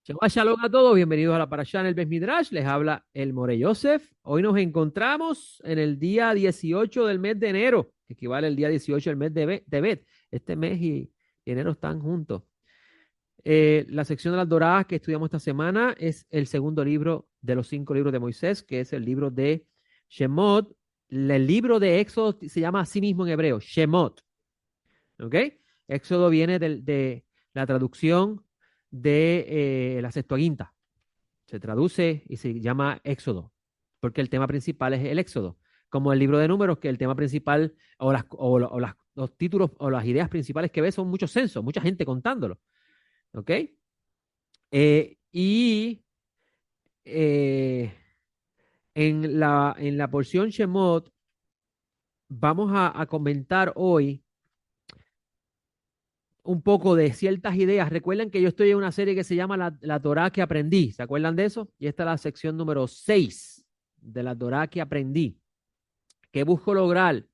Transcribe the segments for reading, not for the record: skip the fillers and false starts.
Shabbat Shalom a todos, bienvenidos a la Parashá en el Beth Midrash, les habla el More Yosef. Hoy nos encontramos en el día 18 del mes de enero, que equivale al día 18 del mes de Bet. Este mes y enero están juntos. La sección de las Doradas que estudiamos esta semana es el segundo libro de los 5 libros de Moisés, que es el libro de Shemot. El libro de Éxodo se llama así mismo en hebreo, Shemot. ¿Ok? Éxodo viene de la traducción de la Septuaginta. Se traduce y se llama Éxodo, porque el tema principal es el Éxodo. Como el libro de Números, que el tema principal los títulos o las ideas principales que ves son muchos censos, mucha gente contándolo. ¿Ok? Y eh, en la porción Shemot vamos a comentar hoy un poco de ciertas ideas. Recuerden que yo estoy en una serie que se llama la Torá que aprendí. ¿Se acuerdan de eso? Y esta es la sección número 6 de la Torá que aprendí. ¿Qué busco lograr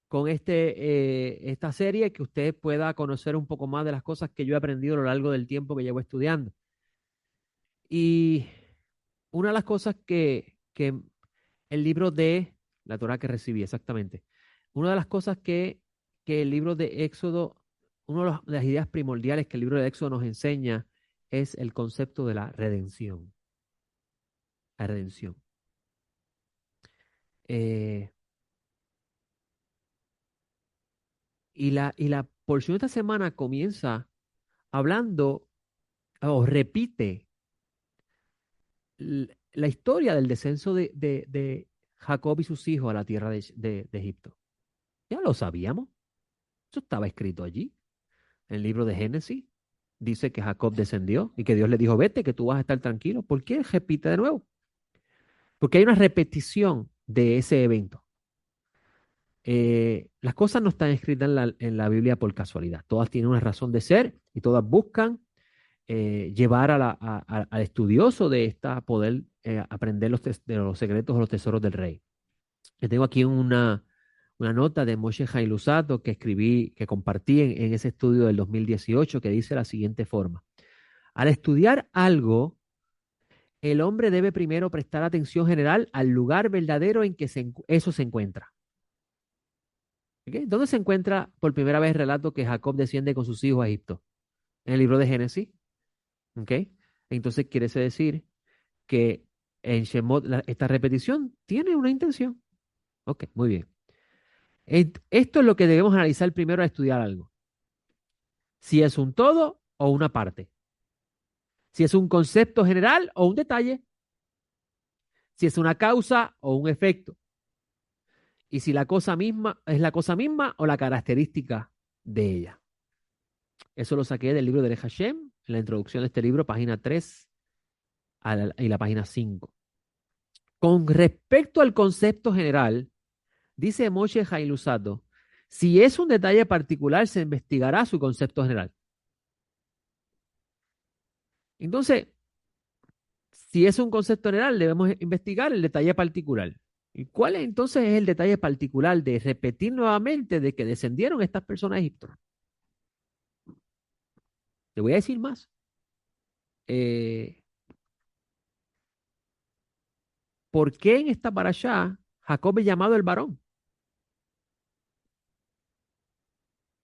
con esta serie? Que usted pueda conocer un poco más de las cosas que yo he aprendido a lo largo del tiempo que llevo estudiando. Y una de las cosas que el libro de la Torá que recibí, exactamente. Una de las cosas que el libro de Éxodo, una de las ideas primordiales que el libro de Éxodo nos enseña es el concepto de la redención. La redención. Eh, y la porción de esta semana comienza hablando o repite la historia del descenso de Jacob y sus hijos a la tierra de Egipto. Ya lo sabíamos. Eso estaba escrito allí. En el libro de Génesis dice que Jacob descendió y que Dios le dijo, vete, que tú vas a estar tranquilo. ¿Por qué repite de nuevo? Porque hay una repetición de ese evento. Las cosas no están escritas en la Biblia por casualidad. Todas tienen una razón de ser y todas buscan llevar al estudioso de esta a poder aprender de los secretos o los tesoros del rey. Yo tengo aquí una nota de Moshe Lusato que escribí, que compartí en ese estudio del 2018, que dice la siguiente forma. Al estudiar algo, el hombre debe primero prestar atención general al lugar verdadero en que eso se encuentra. ¿Ok? ¿Dónde se encuentra por primera vez el relato que Jacob desciende con sus hijos a Egipto? En el libro de Génesis. ¿Ok? Entonces quiere decir que en Shemot esta repetición tiene una intención. Ok, muy bien. Esto es lo que debemos analizar primero al estudiar algo. Si es un todo o una parte. Si es un concepto general o un detalle. Si es una causa o un efecto. Y si la cosa misma es la cosa misma o la característica de ella. Eso lo saqué del libro de Hashem, en la introducción de este libro, página 3 y la página 5. Con respecto al concepto general, dice Moshe Lusato, si es un detalle particular, se investigará su concepto general. Entonces, si es un concepto general, debemos investigar el detalle particular. ¿Y cuál entonces es el detalle particular de repetir nuevamente de que descendieron estas personas a Egipto? Te voy a decir más. Eh, ¿Por qué en esta parashá Jacob es llamado el varón?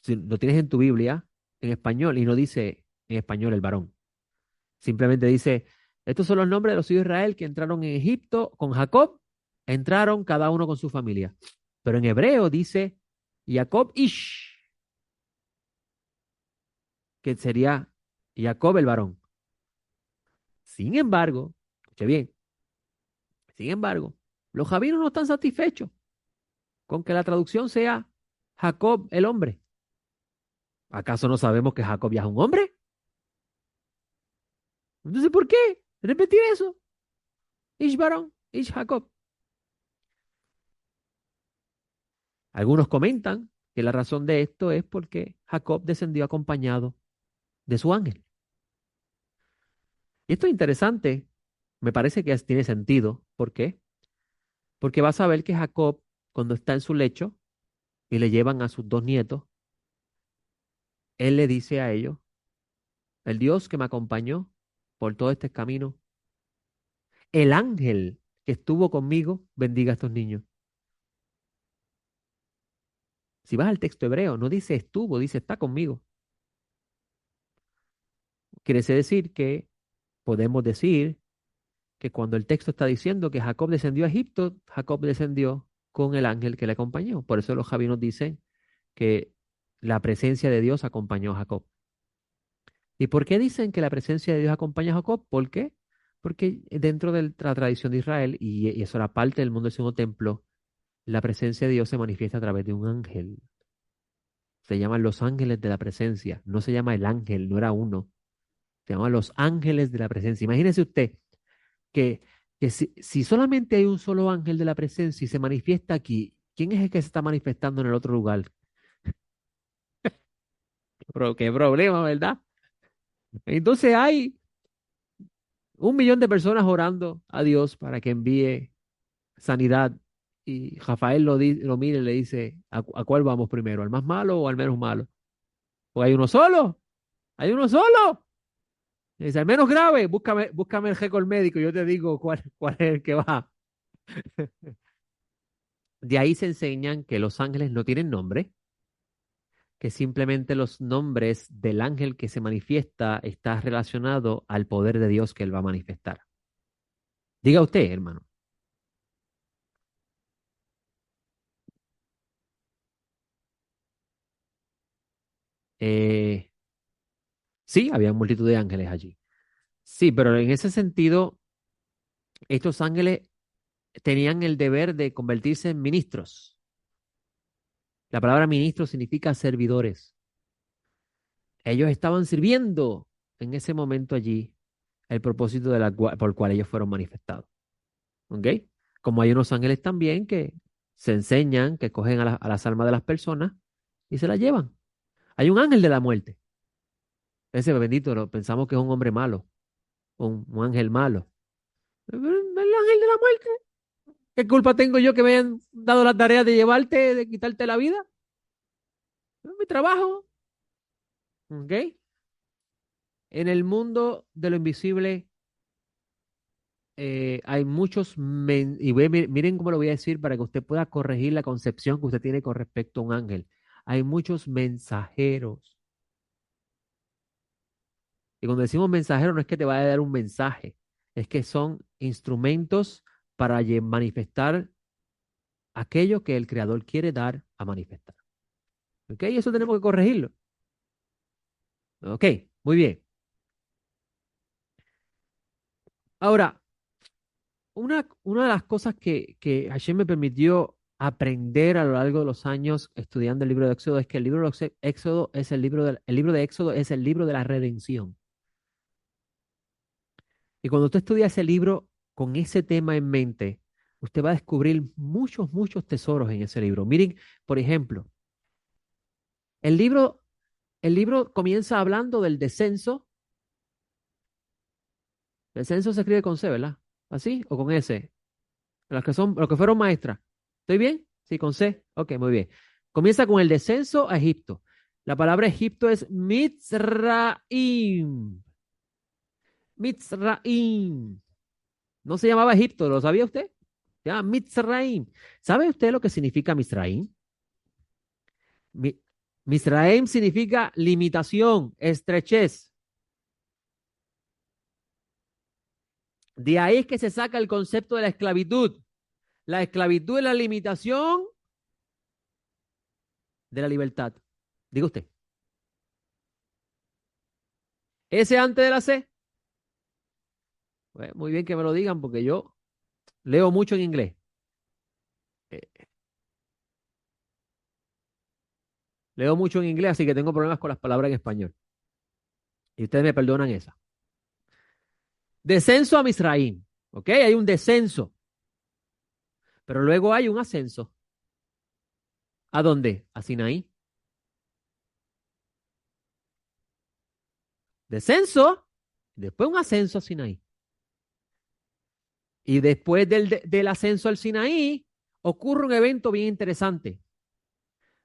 Si lo tienes en tu Biblia en español y no dice en español el varón. Simplemente dice, estos son los nombres de los hijos de Israel que entraron en Egipto con Jacob, entraron cada uno con su familia. Pero en hebreo dice Jacob Ish, que sería Jacob el varón. Sin embargo, escuche bien, sin embargo, los jabinos no están satisfechos con que la traducción sea Jacob el hombre. ¿Acaso no sabemos que Jacob ya es un hombre? Entonces, ¿por qué repetir eso? Ish varón, Ish Jacob. Algunos comentan que la razón de esto es porque Jacob descendió acompañado de su ángel. Y esto es interesante, me parece que tiene sentido. ¿Por qué? Porque vas a ver que Jacob, cuando está en su lecho y le llevan a sus 2 nietos, él le dice a ellos, el Dios que me acompañó por todo este camino. El ángel que estuvo conmigo bendiga a estos niños. Si vas al texto hebreo, no dice estuvo, dice está conmigo. Quiere decir que podemos decir que cuando el texto está diciendo que Jacob descendió a Egipto, Jacob descendió con el ángel que le acompañó. Por eso los jabinos dicen que la presencia de Dios acompañó a Jacob. ¿Y por qué dicen que la presencia de Dios acompaña a Jacob? ¿Por qué? Porque dentro de la tradición de Israel, y eso era parte del mundo del segundo templo, la presencia de Dios se manifiesta a través de un ángel. Se llaman los ángeles de la presencia. No se llama el ángel, no era uno. Se llaman los ángeles de la presencia. Imagínese usted que, que si solamente hay un solo ángel de la presencia y se manifiesta aquí, ¿quién es el que se está manifestando en el otro lugar? Qué problema, ¿verdad? Entonces hay 1 millón de personas orando a Dios para que envíe sanidad. Y Rafael lo mira y le dice, ¿a cuál vamos primero? ¿Al más malo o al menos malo? Pues hay uno solo, hay uno solo. Y dice, al menos grave, búscame el récord médico y yo te digo cuál es el que va. De ahí se enseñan que los ángeles no tienen nombre, que simplemente los nombres del ángel que se manifiesta está relacionado al poder de Dios que él va a manifestar. Diga usted, hermano. Eh, sí, había multitud de ángeles allí. Sí, pero en ese sentido, estos ángeles tenían el deber de convertirse en ministros. La palabra ministro significa servidores. Ellos estaban sirviendo en ese momento allí el propósito por el cual ellos fueron manifestados. ¿Ok? Como hay unos ángeles también que se enseñan, que cogen a las almas de las personas y se las llevan. Hay un ángel de la muerte. Ese bendito, pensamos que es un hombre malo, un ángel malo. El ángel de la muerte. ¿Qué culpa tengo yo que me hayan dado la tarea de llevarte, de quitarte la vida? Es mi trabajo. ¿Ok? En el mundo de lo invisible hay muchos, y miren cómo lo voy a decir para que usted pueda corregir la concepción que usted tiene con respecto a un ángel. Hay muchos mensajeros. Y cuando decimos mensajero no es que te vaya a dar un mensaje, es que son instrumentos para manifestar aquello que el creador quiere dar a manifestar. ¿Ok? Eso tenemos que corregirlo. Ok, muy bien. Ahora, una de las cosas que Hashem me permitió aprender a lo largo de los años estudiando el libro de Éxodo es que el libro de Éxodo es el libro de Éxodo es el libro de la redención. Y cuando usted estudia ese libro con ese tema en mente, usted va a descubrir muchos, muchos tesoros en ese libro. Miren, por ejemplo, el libro, el libro comienza hablando del descenso. El descenso se escribe con C, ¿verdad? ¿Así o con S? Los que fueron maestras. ¿Estoy bien? Sí, con C. Ok, muy bien. Comienza con el descenso a Egipto. La palabra Egipto es Mitzraim. Mitzraim. No se llamaba Egipto, ¿lo sabía usted? Se llama Mitzraim. ¿Sabe usted lo que significa Mitzraim? Mi- Misraim significa limitación, estrechez. De ahí es que se saca el concepto de la esclavitud. La esclavitud es la limitación de la libertad. Diga usted. ¿Ese antes de la C? Pues muy bien que me lo digan porque yo leo mucho en inglés. Eh, Leo mucho en inglés, así que tengo problemas con las palabras en español. Y ustedes me perdonan esa. Descenso a Misraim. ¿Ok? Hay un descenso. Pero luego hay un ascenso. ¿A dónde? A Sinaí. Descenso. Después un ascenso a Sinaí. Y después del ascenso al Sinaí, ocurre un evento bien interesante.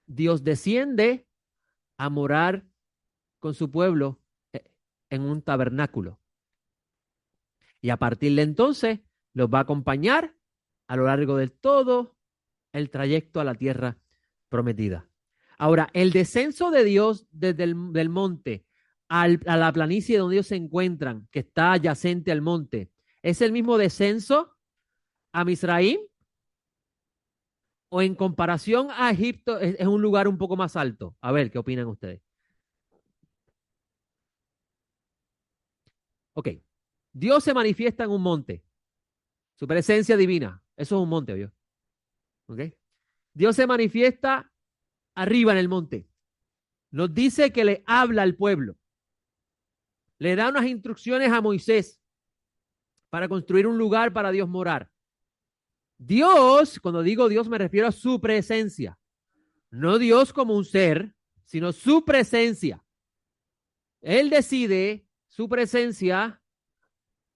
Dios desciende a morar con su pueblo en un tabernáculo. Y a partir de entonces los va a acompañar a lo largo de todo el trayecto a la tierra prometida. Ahora, el descenso de Dios desde el del monte a la planicie donde ellos se encuentran, que está adyacente al monte, ¿es el mismo descenso a Misraim? ¿O en comparación a Egipto es un lugar un poco más alto? A ver, ¿qué opinan ustedes? Ok, Dios se manifiesta en un monte, su presencia divina, eso es un monte, ¿vio? Ok, Dios se manifiesta arriba en el monte, nos dice que le habla al pueblo, le da unas instrucciones a Moisés para construir un lugar para Dios morar. Dios, cuando digo Dios me refiero a su presencia, no Dios como un ser, sino su presencia. Él decide su presencia.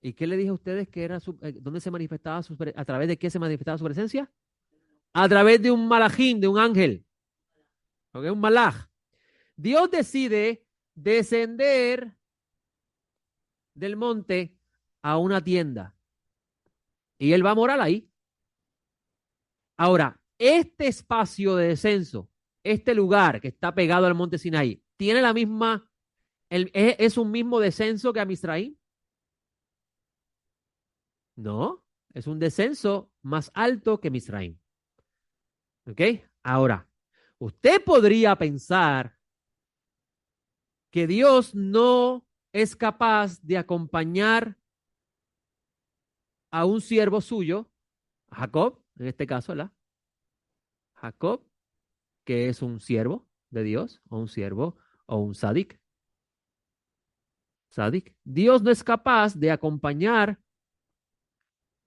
¿Y qué le dije a ustedes que era dónde se manifestaba a través de qué se manifestaba su presencia? A través de un malajín, de un ángel, ¿okay? Un malaj. Dios decide descender del monte a una tienda y él va a morar ahí. Ahora, este espacio de descenso, este lugar que está pegado al monte Sinaí, tiene la misma, es un mismo descenso que a Misraim. No, es un descenso más alto que Misraim. ¿Ok? Ahora, usted podría pensar que Dios no es capaz de acompañar a un siervo suyo, a Jacob, en este caso, ¿verdad? Jacob, que es un siervo de Dios, o un siervo, o un sadik. Sadik. Dios no es capaz de acompañar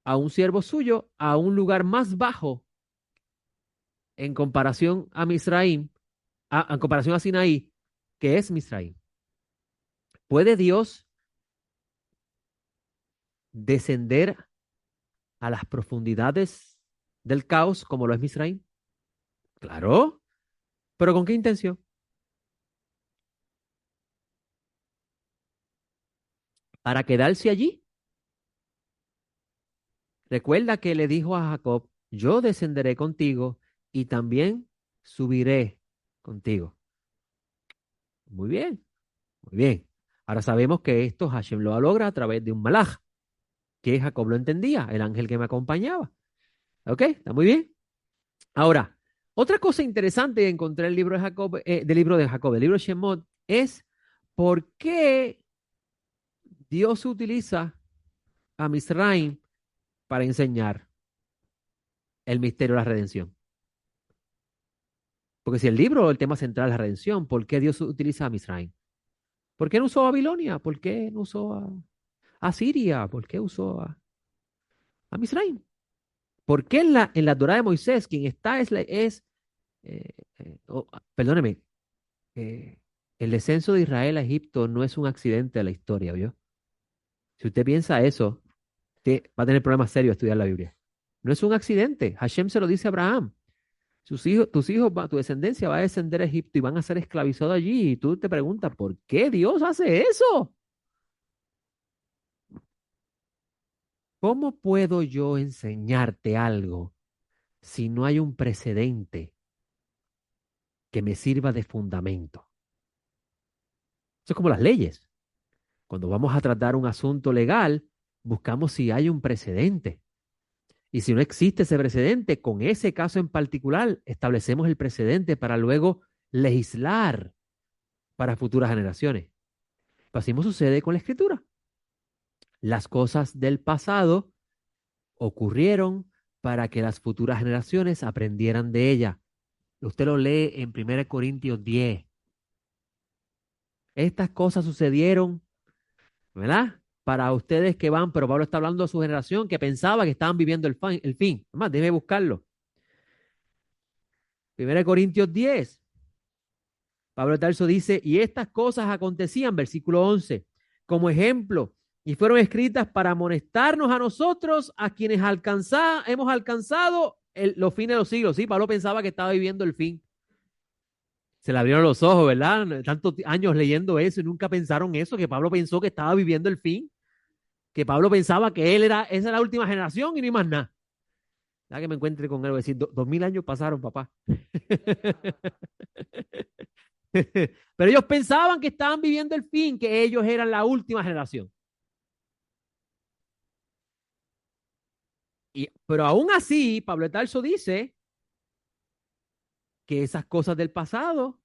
a un siervo suyo a un lugar más bajo en comparación a Misraim, en comparación a Sinaí, que es Misraim. ¿Puede Dios descender a las profundidades del caos como lo es Misraim? Claro, pero ¿con qué intención? ¿Para quedarse allí? Recuerda que le dijo a Jacob, yo descenderé contigo y también subiré contigo. Muy bien, muy bien. Ahora sabemos que esto Hashem lo logra a través de un malaj, que Jacob lo entendía, el ángel que me acompañaba. ¿Ok? Está muy bien. Ahora, otra cosa interesante que encontré en el libro de Jacob, del libro de Shemot, es por qué Dios utiliza a Misraim para enseñar el misterio de la redención. Porque si el libro, el tema central es la redención, ¿por qué Dios utiliza a Misraim? ¿Por qué no usó a Babilonia? ¿Por qué no usó a Siria? ¿Por qué usó a Misraim? ¿Por qué en la Torá de Moisés quien está perdóneme, eh, el descenso de Israel a Egipto no es un accidente de la historia, ¿vio? Si usted piensa eso, usted va a tener problemas serios a estudiar la Biblia. No es un accidente. Hashem se lo dice a Abraham. Tus hijos, tu descendencia va a descender a Egipto y van a ser esclavizados allí. Y tú te preguntas, ¿por qué Dios hace eso? ¿Cómo puedo yo enseñarte algo si no hay un precedente que me sirva de fundamento? Eso es como las leyes. Cuando vamos a tratar un asunto legal, buscamos si hay un precedente. Y si no existe ese precedente, con ese caso en particular, establecemos el precedente para luego legislar para futuras generaciones. Así mismo sucede con la escritura. Las cosas del pasado ocurrieron para que las futuras generaciones aprendieran de ella. Usted lo lee en 1 Corintios 10. Estas cosas sucedieron, ¿verdad? Para ustedes que van, pero Pablo está hablando a su generación que pensaba que estaban viviendo el fin. Además, déjeme buscarlo. 1 Corintios 10. Pablo de Tarso dice, y estas cosas acontecían, versículo 11, como ejemplo, y fueron escritas para amonestarnos a nosotros, a quienes hemos alcanzado los fines de los siglos. Sí, Pablo pensaba que estaba viviendo el fin. Se le abrieron los ojos, ¿verdad? Tantos años leyendo eso y nunca pensaron eso, que Pablo pensó que estaba viviendo el fin. que Pablo pensaba que esa era la última generación y ni más nada. Ya que me encuentre con algo, decir, 2000 años pasaron, papá. Pero ellos pensaban que estaban viviendo el fin, que ellos eran la última generación. Pero aún así, Pablo de Tarso dice que esas cosas del pasado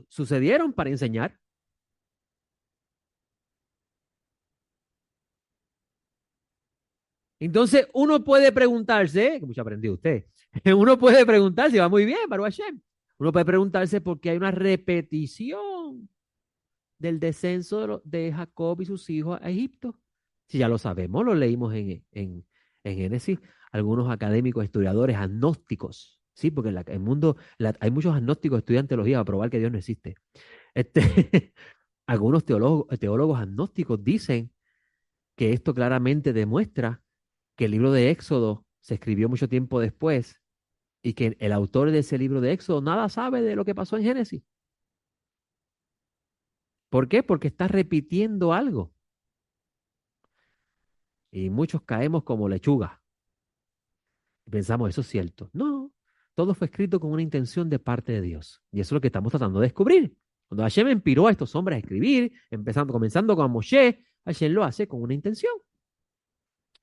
sucedieron para enseñar. Entonces, uno puede preguntarse, que mucho aprendió usted, uno puede preguntarse, va muy bien, Baruch Hashem. Uno puede preguntarse por qué hay una repetición del descenso de Jacob y sus hijos a Egipto. Si ya lo sabemos, lo leímos en Génesis. Algunos académicos, historiadores, agnósticos, sí, porque en el mundo hay muchos agnósticos estudiando teología para probar que Dios no existe. Algunos teólogos agnósticos dicen que esto claramente demuestra que el libro de Éxodo se escribió mucho tiempo después y que el autor de ese libro de Éxodo nada sabe de lo que pasó en Génesis. ¿Por qué? Porque está repitiendo algo. Y muchos caemos como lechuga. Y pensamos, eso es cierto. No, todo fue escrito con una intención de parte de Dios. Y eso es lo que estamos tratando de descubrir. Cuando Hashem inspiró a estos hombres a escribir, comenzando con Moshe, Hashem lo hace con una intención.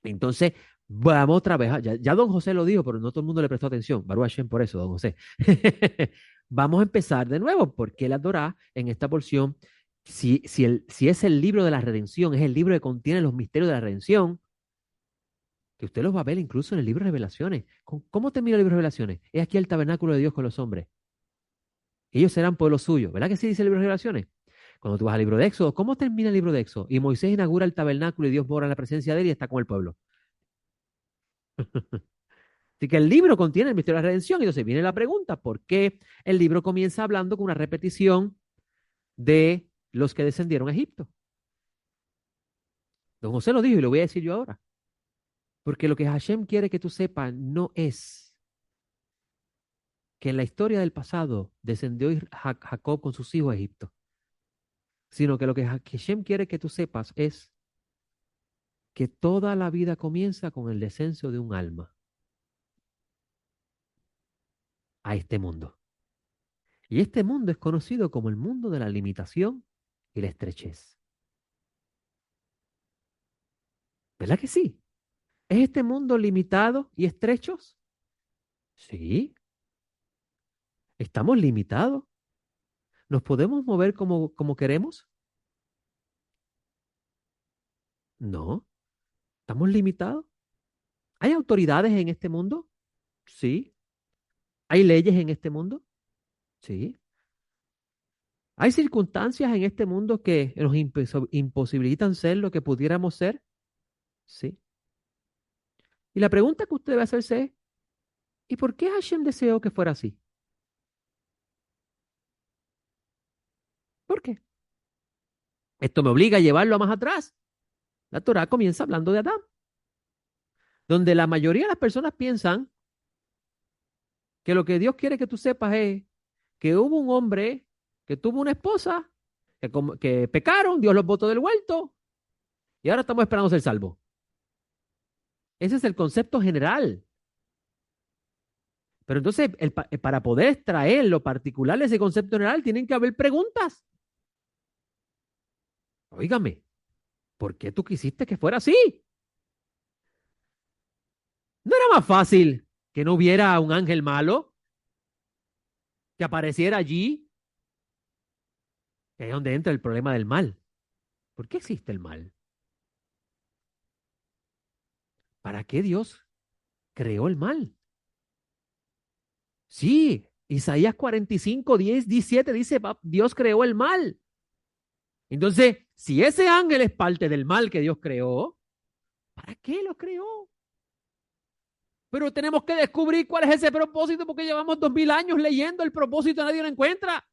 Entonces, vamos otra vez. Ya don José lo dijo, pero no todo el mundo le prestó atención. Baruch Hashem por eso, don José. Vamos a empezar de nuevo, porque la Torá en esta porción, si es el libro de la redención, es el libro que contiene los misterios de la redención, que usted los va a ver incluso en el libro de Revelaciones. ¿Cómo termina el libro de Revelaciones? Es aquí el tabernáculo de Dios con los hombres. Ellos serán pueblo suyo. ¿Verdad que sí dice el libro de Revelaciones? Cuando tú vas al libro de Éxodo, ¿cómo termina el libro de Éxodo? Y Moisés inaugura el tabernáculo y Dios mora en la presencia de él y está con el pueblo. Así que el libro contiene el misterio de la redención. Y entonces viene la pregunta, ¿por qué el libro comienza hablando con una repetición de los que descendieron a Egipto? Don José lo dijo y lo voy a decir yo ahora. Porque lo que Hashem quiere que tú sepas no es que en la historia del pasado descendió Jacob con sus hijos a Egipto, sino que lo que Hashem quiere que tú sepas es que toda la vida comienza con el descenso de un alma a este mundo. Y este mundo es conocido como el mundo de la limitación y la estrechez. ¿Verdad que sí? ¿Es este mundo limitado y estrechos? Sí, estamos limitados. ¿Nos podemos mover como queremos? No, estamos limitados. ¿Hay autoridades en este mundo? Sí. ¿Hay leyes en este mundo? Sí. ¿Hay circunstancias en este mundo que nos imposibilitan ser lo que pudiéramos ser? Sí. Y la pregunta que usted debe hacerse es, ¿y por qué Hashem deseó que fuera así? ¿Por qué? Esto me obliga a llevarlo a más atrás. La Torá comienza hablando de Adán, donde la mayoría de las personas piensan que lo que Dios quiere que tú sepas es que hubo un hombre que tuvo una esposa, que pecaron, Dios los botó del huerto y ahora estamos esperando ser salvos. Ese es el concepto general. Pero entonces, para poder extraer lo particular de ese concepto general, tienen que haber preguntas. Óigame, ¿por qué tú quisiste que fuera así? ¿No era más fácil que no hubiera un ángel malo que apareciera allí? Que es donde entra el problema del mal. ¿Por qué existe el mal? ¿Para qué Dios creó el mal? Sí, Isaías 45, 10, 17 dice, Dios creó el mal. Entonces, si ese ángel es parte del mal que Dios creó, ¿para qué lo creó? Pero tenemos que descubrir cuál es ese propósito porque llevamos 2000 años leyendo el propósito y nadie lo encuentra.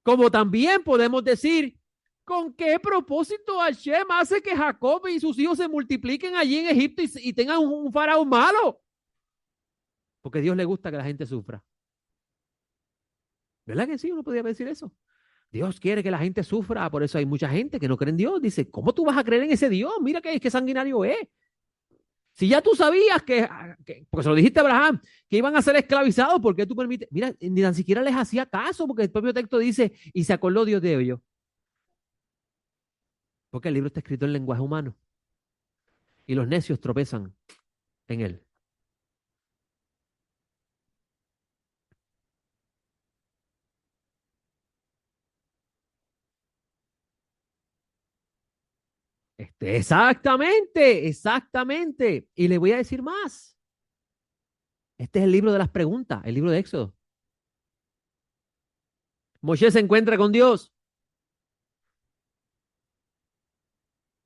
Como también podemos decir, ¿con qué propósito Hashem hace que Jacob y sus hijos se multipliquen allí en Egipto y tengan un faraón malo? Porque a Dios le gusta que la gente sufra. ¿Verdad que sí? Uno podría decir eso. Dios quiere que la gente sufra, por eso hay mucha gente que no cree en Dios. Dice, ¿cómo tú vas a creer en ese Dios? Mira qué sanguinario es. Si ya tú sabías porque se lo dijiste a Abraham, que iban a ser esclavizados, ¿por qué tú permites? Mira, ni tan siquiera les hacía caso, porque el propio texto dice, y se acordó Dios de ellos. Porque el libro está escrito en lenguaje humano y los necios tropezan en él. Exactamente, exactamente. Y le voy a decir más. Este es el libro de las preguntas, el libro de Éxodo. Moshe se encuentra con Dios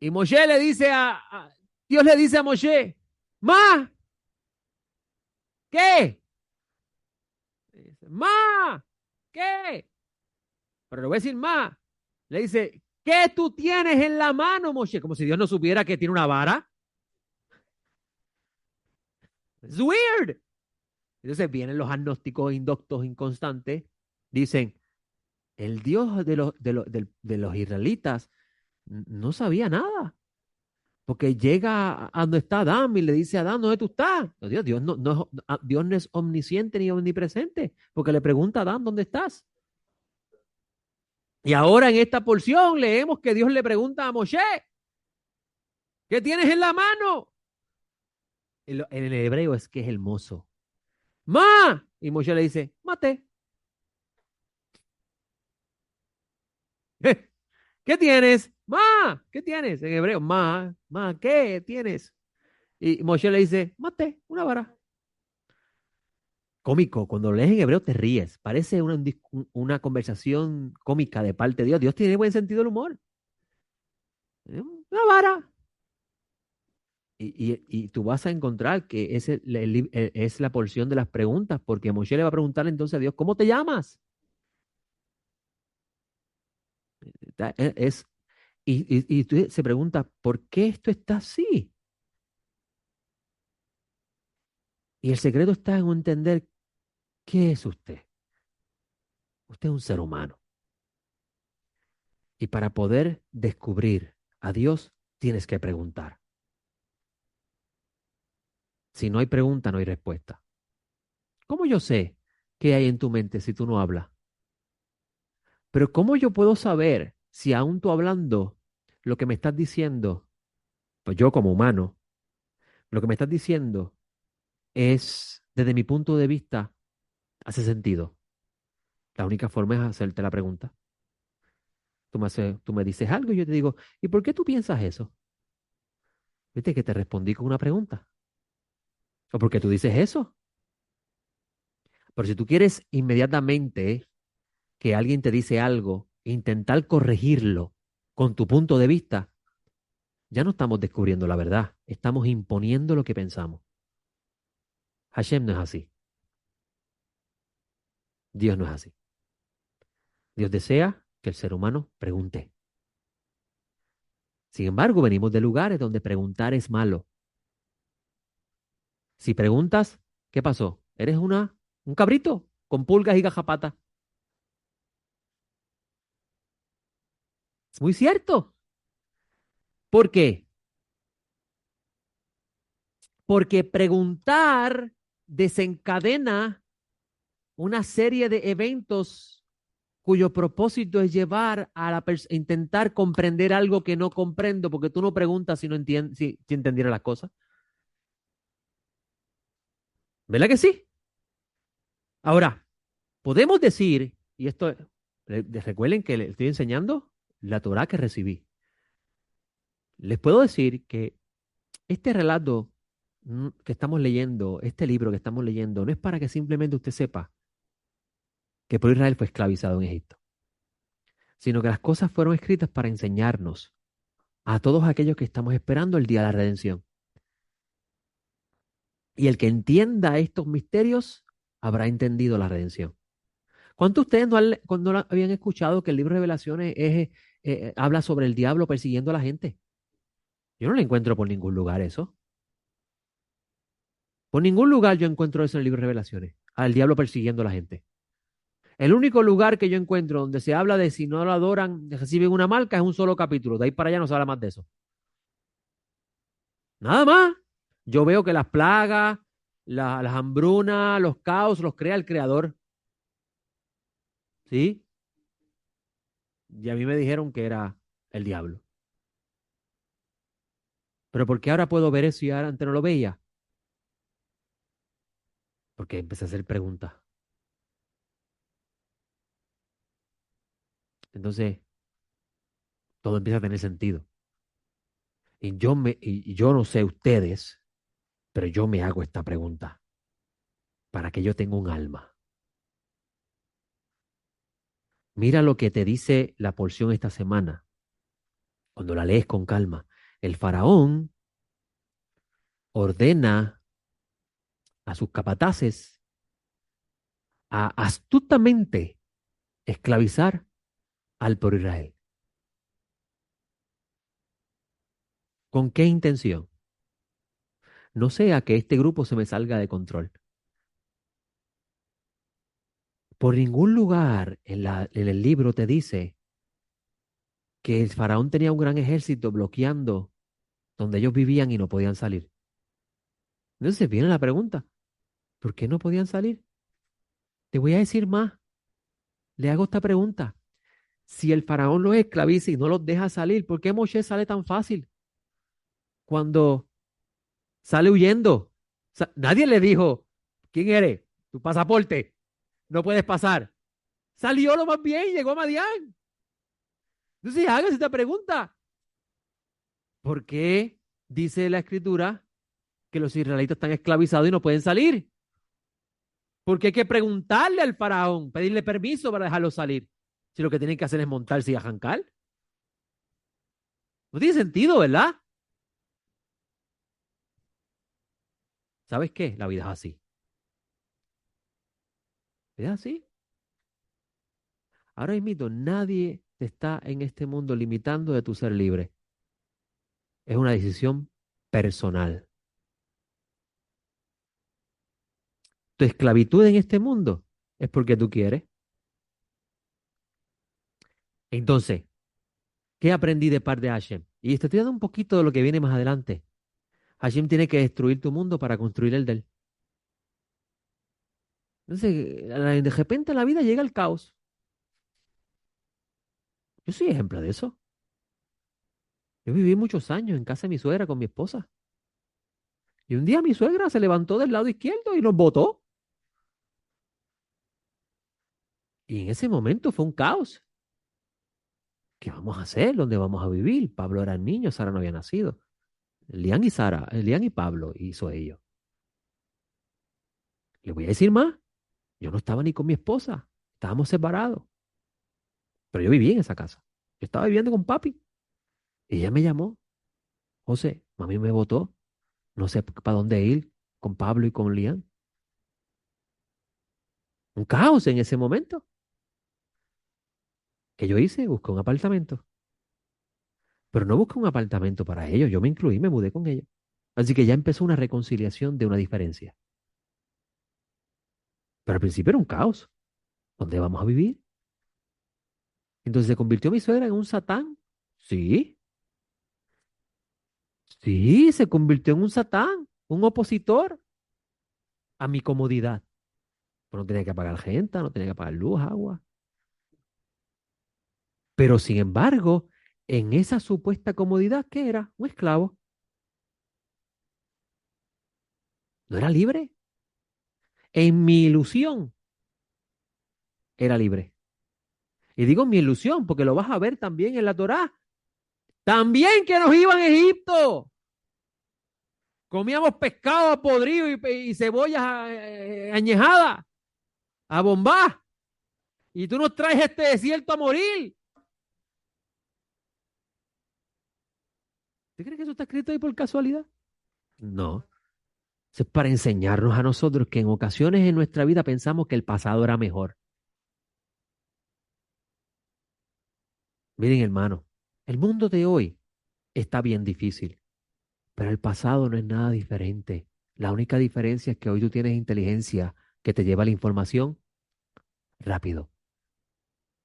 y Moshe le dice Dios le dice a Moshe, Ma, ¿qué? Ma, ¿qué? Pero le voy a decir Ma. Le dice, ¿qué tú tienes en la mano, Moshe? Como si Dios no supiera que tiene una vara. Es weird. Entonces vienen los agnósticos indoctos inconstantes, dicen, el Dios de los israelitas no sabía nada. Porque llega a donde está Adán y le dice a Adán, ¿dónde tú estás? No, Dios no es omnisciente ni omnipresente, porque le pregunta a Adán, ¿dónde estás? Y ahora en esta porción leemos que Dios le pregunta a Moshe, ¿qué tienes en la mano? En el hebreo es que es hermoso. ¡Ma! Y Moshe le dice, mate. ¿Qué tienes? Ma, ¿qué tienes? En hebreo, ma, ¿qué tienes? Y Moshe le dice, mate, una vara. Cómico, cuando lo lees en hebreo te ríes. Parece una conversación cómica de parte de Dios. Dios tiene buen sentido del humor. Una vara. Y tú vas a encontrar que es la porción de las preguntas, porque Moshe le va a preguntar entonces a Dios, ¿cómo te llamas? Ta- e- Es, y tú se pregunta, ¿por qué esto está así? Y el secreto está en entender qué es usted. Usted es un ser humano. Y para poder descubrir a Dios, tienes que preguntar. Si no hay pregunta, no hay respuesta. ¿Cómo yo sé qué hay en tu mente si tú no hablas? Pero ¿cómo yo puedo saber si aún tú hablando lo que me estás diciendo, pues yo como humano, lo que me estás diciendo es, desde mi punto de vista, hace sentido? La única forma es hacerte la pregunta. Tú me dices algo y yo te digo, ¿y por qué tú piensas eso? Viste que te respondí con una pregunta. ¿O por qué tú dices eso? Pero si tú quieres inmediatamente que alguien te dice algo, intentar corregirlo con tu punto de vista, ya no estamos descubriendo la verdad, estamos imponiendo lo que pensamos. Hashem no es así, Dios no es así. Dios desea que el ser humano pregunte. Sin embargo, venimos de lugares donde preguntar es malo. Si preguntas, ¿qué pasó? ¿Eres un cabrito con pulgas y gajapatas? Es muy cierto. ¿Por qué? Porque preguntar desencadena una serie de eventos cuyo propósito es llevar a intentar comprender algo que no comprendo, porque tú no preguntas si no entiendes, si entendiera las cosas. ¿Verdad que sí? Ahora, podemos decir, y esto, recuerden que les estoy enseñando la Torah que recibí. Les puedo decir que este relato que estamos leyendo, este libro que estamos leyendo, no es para que simplemente usted sepa que por Israel fue esclavizado en Egipto, sino que las cosas fueron escritas para enseñarnos a todos aquellos que estamos esperando el día de la redención. Y el que entienda estos misterios habrá entendido la redención. ¿Cuántos de ustedes no habían escuchado que el libro de Revelaciones habla sobre el diablo persiguiendo a la gente? Yo no lo encuentro por ningún lugar eso. Por ningún lugar yo encuentro eso en el libro de Revelaciones, al diablo persiguiendo a la gente. El único lugar que yo encuentro donde se habla de si no lo adoran, reciben una marca, es un solo capítulo. De ahí para allá no se habla más de eso. Nada más. Yo veo que las plagas, las hambrunas, los caos, los crea el creador. ¿Sí? Y a mí me dijeron que era el diablo. Pero ¿por qué ahora puedo ver eso y ahora antes no lo veía? Porque empecé a hacer preguntas. Entonces, todo empieza a tener sentido. Y yo no sé ustedes, pero yo me hago esta pregunta. ¿Para que yo tenga un alma? Mira lo que te dice la porción esta semana, cuando la lees con calma. El faraón ordena a sus capataces a astutamente esclavizar al pueblo de Israel. ¿Con qué intención? No sea que este grupo se me salga de control. Por ningún lugar en el libro te dice que el faraón tenía un gran ejército bloqueando donde ellos vivían y no podían salir. Entonces viene la pregunta, ¿por qué no podían salir? Te voy a decir más, le hago esta pregunta. Si el faraón los esclaviza y no los deja salir, ¿por qué Moshe sale tan fácil cuando sale huyendo? Nadie le dijo, ¿quién eres? Tu pasaporte, no puedes pasar. Salió lo más bien, llegó a Madián. Entonces hágase esta pregunta. ¿Por qué dice la escritura que los israelitas están esclavizados y no pueden salir? Porque hay que preguntarle al faraón, pedirle permiso para dejarlos salir. Si lo que tienen que hacer es montarse y arrancar. No tiene sentido, ¿verdad? ¿Sabes qué? La vida es así. Es así. Ahora mismo nadie te está en este mundo limitando de tu ser libre. Es una decisión personal. Tu esclavitud en este mundo es porque tú quieres. Entonces, ¿qué aprendí de parte de Hashem? Y te estoy dando un poquito de lo que viene más adelante. Hashem tiene que destruir tu mundo para construir el de él. Entonces, de repente en la vida llega el caos. Yo soy ejemplo de eso. Yo viví muchos años en casa de mi suegra con mi esposa. Y un día mi suegra se levantó del lado izquierdo y nos botó. Y en ese momento fue un caos. ¿Qué vamos a hacer? ¿Dónde vamos a vivir? Pablo era niño, Sara no había nacido. Elian y Sara, Elian y Pablo hizo ello. Le voy a decir más. Yo no estaba ni con mi esposa. Estábamos separados. Pero yo vivía en esa casa. Yo estaba viviendo con papi. Y ella me llamó. José, mami me botó. No sé para dónde ir con Pablo y con Lian. Un caos en ese momento. ¿Qué yo hice? Busqué un apartamento. Pero no busqué un apartamento para ellos. Yo me incluí, me mudé con ellos. Así que ya empezó una reconciliación de una diferencia. Pero al principio era un caos. ¿Dónde vamos a vivir? Entonces se convirtió mi suegra en un satán. Sí, sí, se convirtió en un satán, un opositor a mi comodidad. Pues no tenía que pagar gente, no tenía que pagar luz, agua. Pero sin embargo, en esa supuesta comodidad, ¿qué era? Un esclavo. No era libre. En mi ilusión era libre. Y digo mi ilusión porque lo vas a ver también en la Torá. También que nos iban a Egipto. Comíamos pescado podrido y cebollas añejadas a bombar. Y tú nos traes este desierto a morir. ¿Tú crees que eso está escrito ahí por casualidad? No. Eso es para enseñarnos a nosotros que en ocasiones en nuestra vida pensamos que el pasado era mejor. Miren, hermano, el mundo de hoy está bien difícil, pero el pasado no es nada diferente. La única diferencia es que hoy tú tienes inteligencia que te lleva la información rápido.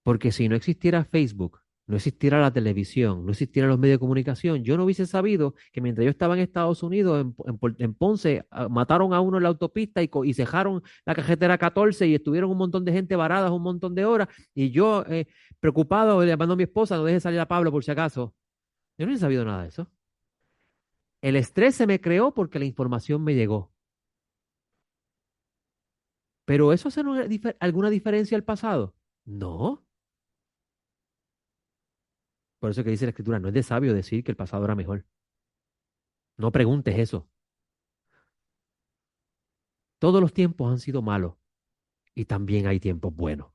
Porque si no existiera Facebook, no existiera la televisión, no existieran los medios de comunicación, yo no hubiese sabido que mientras yo estaba en Estados Unidos, en Ponce, mataron a uno en la autopista y cejaron la carretera 14 y estuvieron un montón de gente varadas un montón de horas. Y yo, preocupado, llamando a mi esposa, no deje salir a Pablo por si acaso. Yo no he sabido nada de eso. El estrés se me creó porque la información me llegó. ¿Pero eso hace alguna diferencia al pasado? No. Por eso que dice la escritura, no es de sabio decir que el pasado era mejor. No preguntes eso. Todos los tiempos han sido malos y también hay tiempos buenos.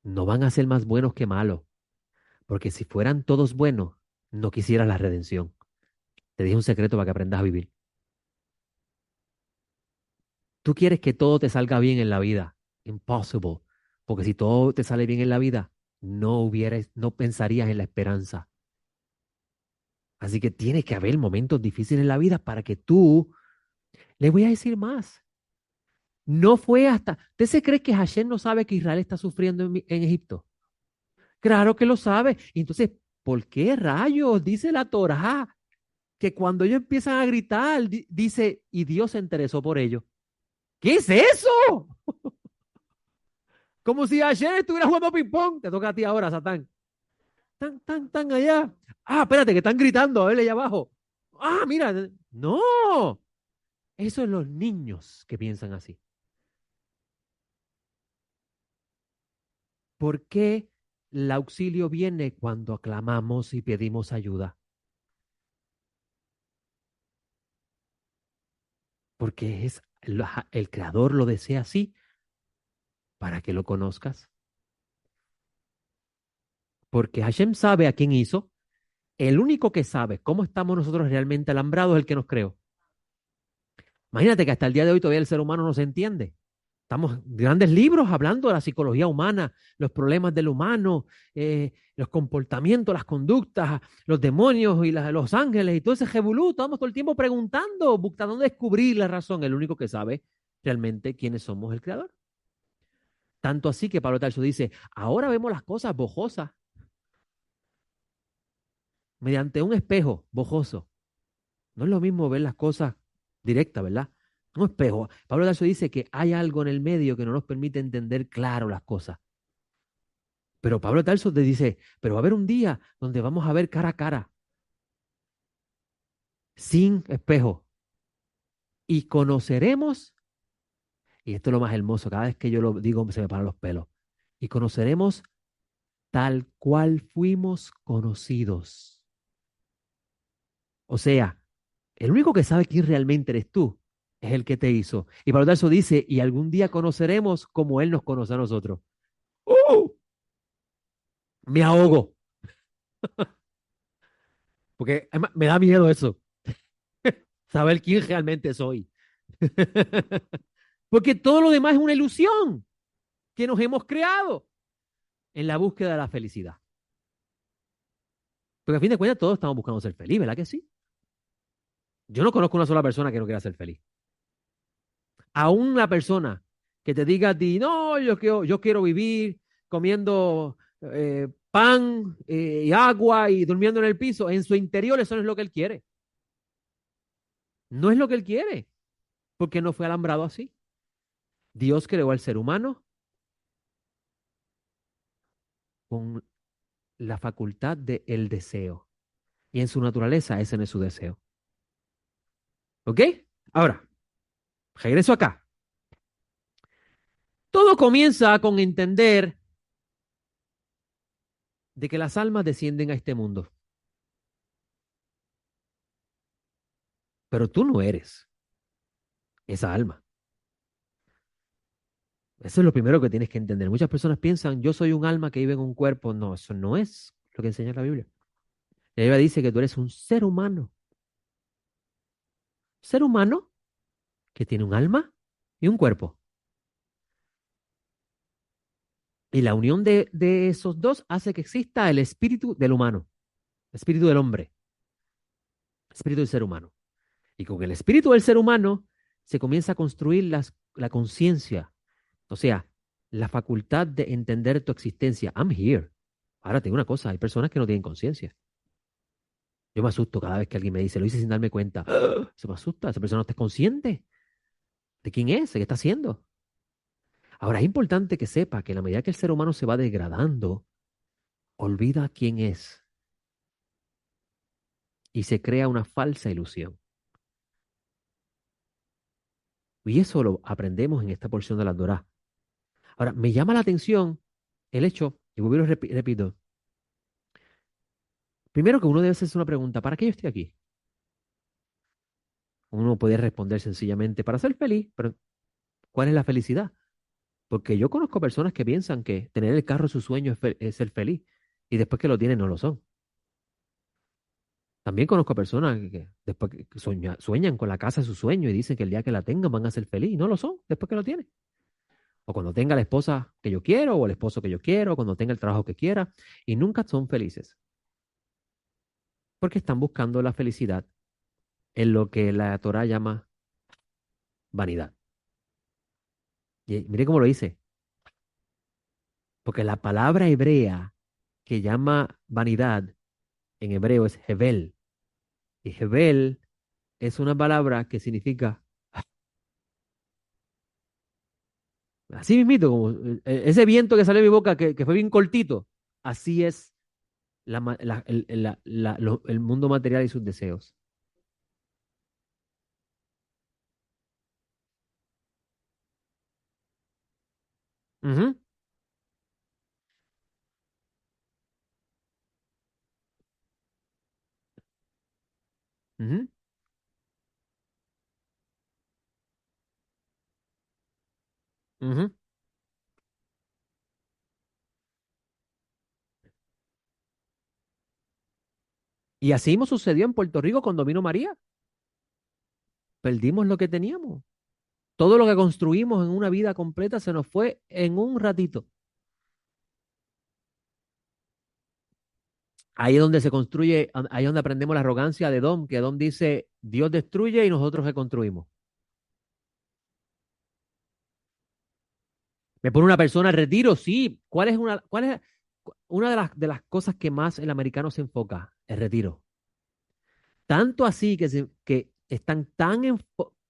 No van a ser más buenos que malos, porque si fueran todos buenos, no quisieras la redención. Te dije un secreto para que aprendas a vivir. Tú quieres que todo te salga bien en la vida. Impossible. Porque si todo te sale bien en la vida, no pensarías en la esperanza. Así que tiene que haber momentos difíciles en la vida para que tú, le voy a decir más. No fue hasta, ¿usted se cree que Hashem no sabe que Israel está sufriendo en Egipto? Claro que lo sabe. Entonces, ¿por qué rayos dice la Torá que cuando ellos empiezan a gritar, dice, y Dios se interesó por ellos? ¿Qué es eso? Como si ayer estuviera jugando ping-pong. Te toca a ti ahora, Satán. Tan, tan, tan allá. Ah, espérate, que están gritando, a verle allá abajo. Ah, mira. No. Eso es los niños que piensan así. ¿Por qué el auxilio viene cuando aclamamos y pedimos ayuda? Porque el creador lo desea así para que lo conozcas. Porque Hashem sabe a quién hizo. El único que sabe cómo estamos nosotros realmente alambrados es el que nos creó. Imagínate que hasta el día de hoy todavía el ser humano no se entiende. Estamos grandes libros hablando de la psicología humana, los problemas del humano, los comportamientos, las conductas, los demonios y los ángeles y todo ese jebulú. Estamos todo el tiempo preguntando, buscando descubrir la razón. El único que sabe realmente quiénes somos el creador. Tanto así que Pablo Tarso dice, ahora vemos las cosas bojosas mediante un espejo bojoso. No es lo mismo ver las cosas directas, ¿verdad? Un espejo. Pablo Tarso dice que hay algo en el medio que no nos permite entender claro las cosas. Pero Pablo Tarso te dice, pero va a haber un día donde vamos a ver cara a cara, sin espejo, y conoceremos, y esto es lo más hermoso, cada vez que yo lo digo se me paran los pelos, y conoceremos tal cual fuimos conocidos. O sea, el único que sabe quién realmente eres tú es el que te hizo. Y Pablo Tarso dice, y algún día conoceremos como Él nos conoce a nosotros. ¡Uh! Me ahogo, porque además, me da miedo eso, saber quién realmente soy. Porque todo lo demás es una ilusión que nos hemos creado en la búsqueda de la felicidad. Porque a fin de cuentas todos estamos buscando ser feliz, ¿verdad que sí? Yo no conozco una sola persona que no quiera ser feliz. A una persona que te diga a ti, no, yo quiero vivir comiendo pan y agua y durmiendo en el piso, en su interior eso no es lo que él quiere. No es lo que él quiere, porque no fue alambrado así. Dios creó al ser humano con la facultad del deseo. Y en su naturaleza ese no es su deseo. ¿Ok? Ahora, regreso acá. Todo comienza con entender de que las almas descienden a este mundo. Pero tú no eres esa alma. Eso es lo primero que tienes que entender. Muchas personas piensan, yo soy un alma que vive en un cuerpo. No, eso no es lo que enseña la Biblia. La Biblia dice que tú eres un ser humano. Ser humano que tiene un alma y un cuerpo. Y la unión de esos dos hace que exista el espíritu del humano, el espíritu del hombre, el espíritu del ser humano. Y con el espíritu del ser humano se comienza a construir la conciencia, o sea, la facultad de entender tu existencia. I'm here. Ahora te digo una cosa, hay personas que no tienen conciencia. Yo me asusto cada vez que alguien me dice, lo hice sin darme cuenta. ¡Ah! Se me asusta, esa persona no está consciente de quién es, de qué está haciendo. Ahora, es importante que sepa que en la medida que el ser humano se va degradando, olvida quién es y se crea una falsa ilusión. Y eso lo aprendemos en esta porción de la Torá. Ahora, me llama la atención el hecho, y vuelvo y lo repito, primero que uno debe hacerse una pregunta, ¿para qué yo estoy aquí? Uno puede responder sencillamente, para ser feliz, pero ¿cuál es la felicidad? Porque yo conozco personas que piensan que tener el carro de su sueño es ser feliz, y después que lo tienen no lo son. También conozco personas que después que sueñan con la casa de su sueño y dicen que el día que la tengan van a ser feliz y no lo son después que lo tienen. O cuando tenga la esposa que yo quiero o el esposo que yo quiero, o cuando tenga el trabajo que quiera y nunca son felices porque están buscando la felicidad en lo que la Torah llama vanidad. Y mire cómo lo dice, porque la palabra hebrea que llama vanidad en hebreo es Hebel. Y Hebel es una palabra que significa así mismito, como ese viento que salió de mi boca que fue bien cortito. Así es el mundo material y sus deseos. Ujú, ujú, ujú. Y así mismo sucedió en Puerto Rico cuando vino María. Perdimos lo que teníamos. Todo lo que construimos en una vida completa se nos fue en un ratito. Ahí es donde se construye, ahí es donde aprendemos la arrogancia de Dom, que Dom dice, Dios destruye y nosotros reconstruimos. ¿Me pone una persona en retiro? Sí. ¿Cuál es una de las cosas que más el americano se enfoca? El retiro. Tanto así que están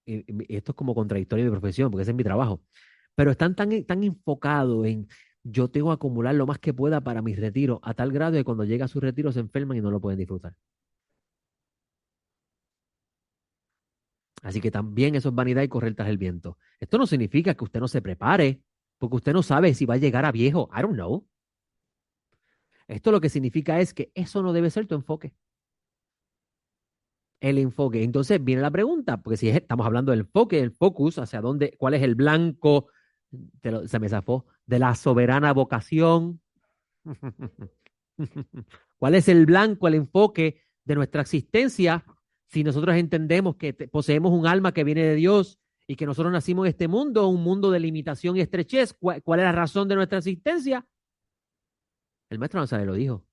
y esto es como contradictorio de mi profesión, porque ese es mi trabajo, pero están tan enfocados en yo tengo que acumular lo más que pueda para mis retiros, a tal grado que cuando llega a su retiro se enferman y no lo pueden disfrutar. Así que también eso es vanidad y correr tras el viento. Esto no significa que usted no se prepare, porque usted no sabe si va a llegar a viejo. I don't know. Esto lo que significa es que eso no debe ser tu enfoque. El enfoque. Entonces viene la pregunta, porque si estamos hablando del enfoque, el focus, hacia dónde, cuál es el blanco, se me zafó, de la soberana vocación. ¿Cuál es el blanco, el enfoque de nuestra existencia? Si nosotros entendemos que poseemos un alma que viene de Dios y que nosotros nacimos en este mundo, un mundo de limitación y estrechez, ¿cuál es la razón de nuestra existencia? El maestro Nazaret lo dijo.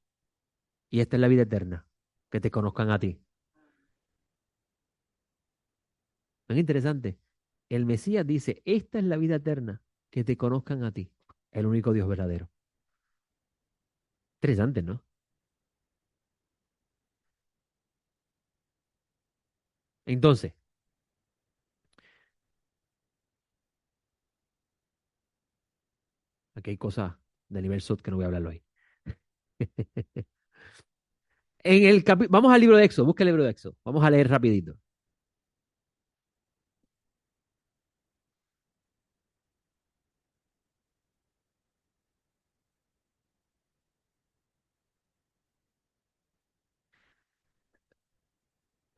Y esta es la vida eterna, que te conozcan a ti. ¿No es interesante? El Mesías dice, esta es la vida eterna, que te conozcan a ti, el único Dios verdadero. Interesante, ¿no? Entonces, aquí hay cosas de nivel sub que no voy a hablar hoy. Vamos al libro de Éxodo, busca el libro de Éxodo. Vamos a leer rapidito.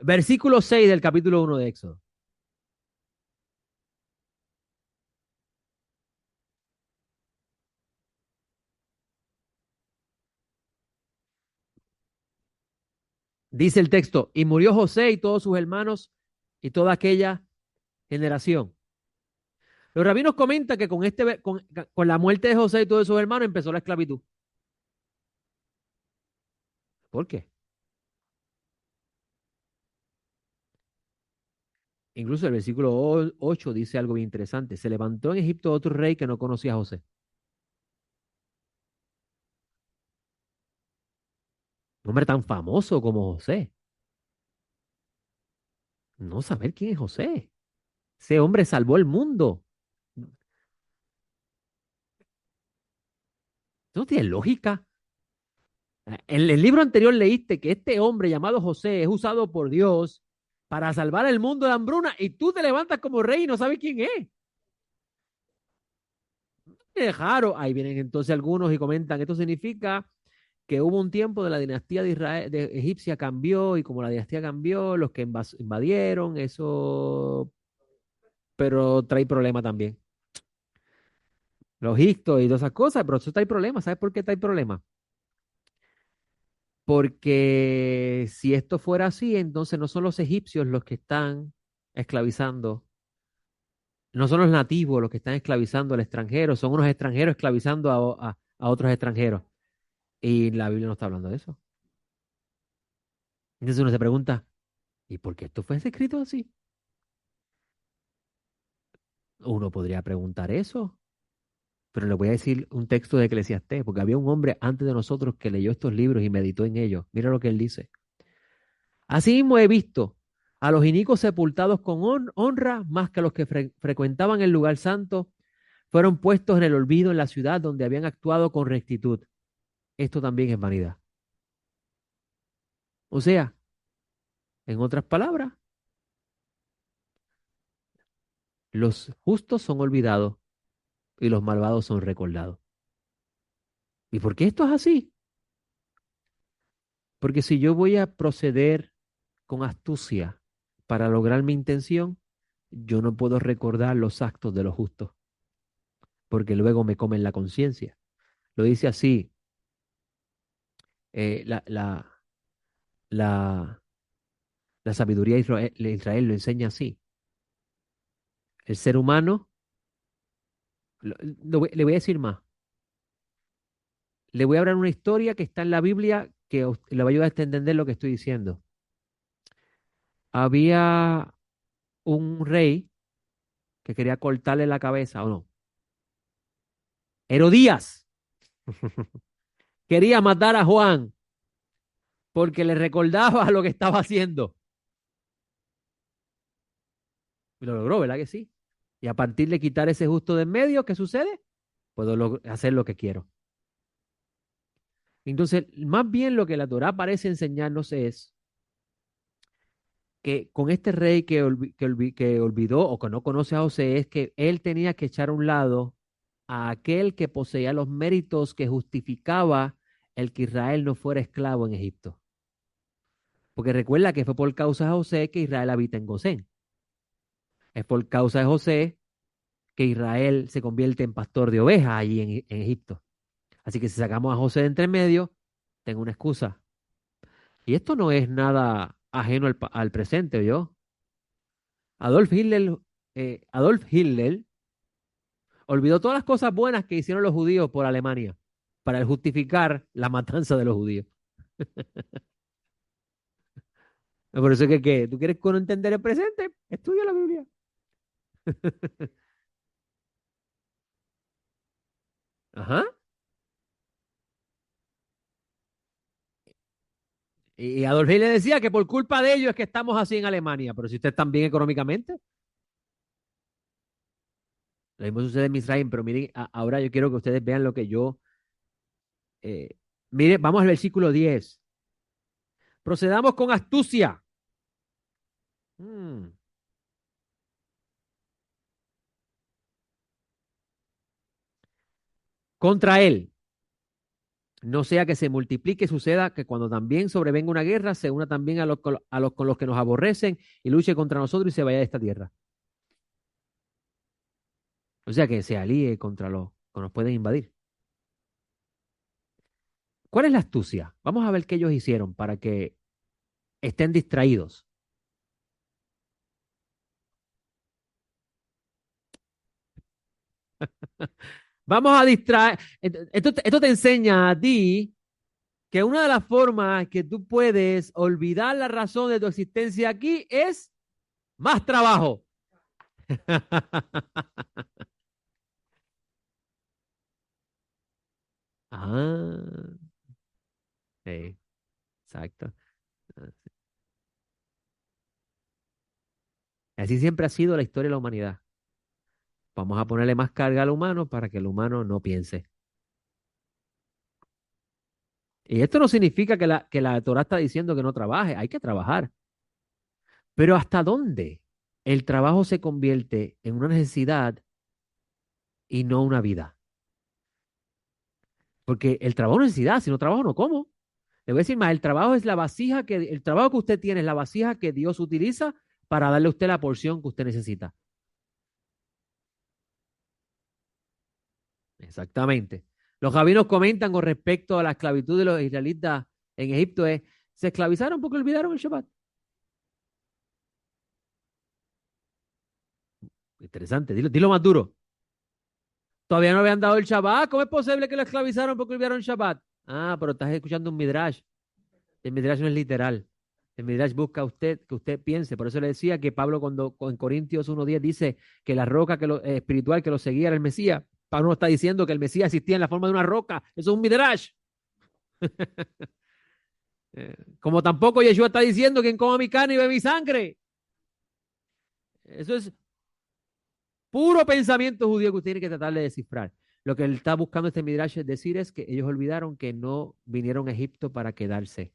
Versículo 6 del capítulo 1 de Éxodo. Dice el texto, y murió José y todos sus hermanos y toda aquella generación. Los rabinos comentan que con la muerte de José y todos sus hermanos empezó la esclavitud. ¿Por qué? Incluso el versículo 8 dice algo bien interesante. Se levantó en Egipto otro rey que no conocía a José. Un hombre tan famoso como José. No saber quién es José. Ese hombre salvó el mundo. Eso no tiene lógica. En el libro anterior leíste que este hombre llamado José es usado por Dios para salvar el mundo de hambruna y tú te levantas como rey y no sabes quién es. Es raro. Ahí vienen entonces algunos y comentan, esto significa que hubo un tiempo de la dinastía de Israel, de egipcia cambió y como la dinastía cambió, los que invadieron, eso, pero trae problema también. Los egiptos y todas esas cosas, pero eso trae problemas. ¿Sabes por qué trae problemas? Porque si esto fuera así, entonces no son los egipcios los que están esclavizando, no son los nativos los que están esclavizando al extranjero, son unos extranjeros esclavizando a otros extranjeros. Y la Biblia no está hablando de eso. Entonces uno se pregunta, ¿y por qué esto fue escrito así? Uno podría preguntar eso, pero le voy a decir un texto de Eclesiastés, porque había un hombre antes de nosotros que leyó estos libros y meditó en ellos. Mira lo que él dice. Asimismo he visto a los inicuos sepultados con honra más que los que frecuentaban el lugar santo, fueron puestos en el olvido en la ciudad donde habían actuado con rectitud. Esto también es vanidad. O sea, en otras palabras, los justos son olvidados y los malvados son recordados. ¿Y por qué esto es así? Porque si yo voy a proceder con astucia para lograr mi intención, yo no puedo recordar los actos de los justos, porque luego me comen la conciencia. Lo dice así, eh, la, la, la, la sabiduría de Israel lo enseña así. El ser humano, le voy a decir más, le voy a hablar una historia que está en la Biblia que le va a ayudar a entender lo que estoy diciendo. Había un rey que quería cortarle la cabeza, ¿o no? Herodías quería matar a Juan porque le recordaba lo que estaba haciendo. Y lo logró, ¿verdad que sí? Y a partir de quitar ese justo de en medio, ¿qué sucede? Puedo hacer lo que quiero. Entonces, más bien lo que la Torá parece enseñarnos es que con este rey que olvidó o que no conoce a José, es que él tenía que echar a un lado a aquel que poseía los méritos que justificaba el que Israel no fuera esclavo en Egipto. Porque recuerda que fue por causa de José que Israel habita en Gosén. Es por causa de José que Israel se convierte en pastor de ovejas allí en Egipto. Así que si sacamos a José de entre medio, tengo una excusa. Y esto no es nada ajeno al presente, ¿yo? Adolf Hitler olvidó todas las cosas buenas que hicieron los judíos por Alemania para justificar la matanza de los judíos. Por eso es que, ¿qué? ¿Tú quieres entender el presente? Estudia la Biblia. Ajá. Y Adolf Hitler decía que por culpa de ellos es que estamos así en Alemania, pero si ustedes están bien económicamente, lo mismo sucede en Israel, pero miren, ahora yo quiero que ustedes vean lo que yo, miren, vamos al versículo 10. Procedamos con astucia. Mm. Contra él, no sea que se multiplique, suceda que cuando también sobrevenga una guerra, se una también a los con los que nos aborrecen y luche contra nosotros y se vaya de esta tierra. O sea, que se alíe contra los que nos pueden invadir. ¿Cuál es la astucia? Vamos a ver qué ellos hicieron para que estén distraídos. Vamos a distraer. Esto te enseña a ti que una de las formas que tú puedes olvidar la razón de tu existencia aquí es más trabajo. Ah, sí, exacto. Así siempre ha sido la historia de la humanidad. Vamos a ponerle más carga al humano para que el humano no piense. Y esto no significa que la Torah está diciendo que no trabaje, hay que trabajar. Pero ¿hasta dónde el trabajo se convierte en una necesidad y no una vida? Porque el trabajo es necesidad, si no trabajo no como. Le voy a decir más, el trabajo que usted tiene es la vasija que Dios utiliza para darle a usted la porción que usted necesita. Exactamente. Los rabinos comentan con respecto a la esclavitud de los israelitas en Egipto se esclavizaron porque olvidaron el Shabbat. Interesante, dilo más duro. Todavía no habían dado el Shabbat. ¿Cómo es posible que lo esclavizaron porque olvidaron el Shabbat? Ah, pero estás escuchando un midrash. El midrash no es literal. El midrash busca a usted que usted piense. Por eso le decía que Pablo cuando en Corintios 1:10 dice que la roca espiritual que lo seguía era el Mesías. Pablo no está diciendo que el Mesías existía en la forma de una roca. Eso es un midrash. Como tampoco Yeshua está diciendo quien coma mi carne y bebe mi sangre. Eso es puro pensamiento judío que usted tiene que tratar de descifrar. Lo que él está buscando este midrash es decir es que ellos olvidaron que no vinieron a Egipto para quedarse.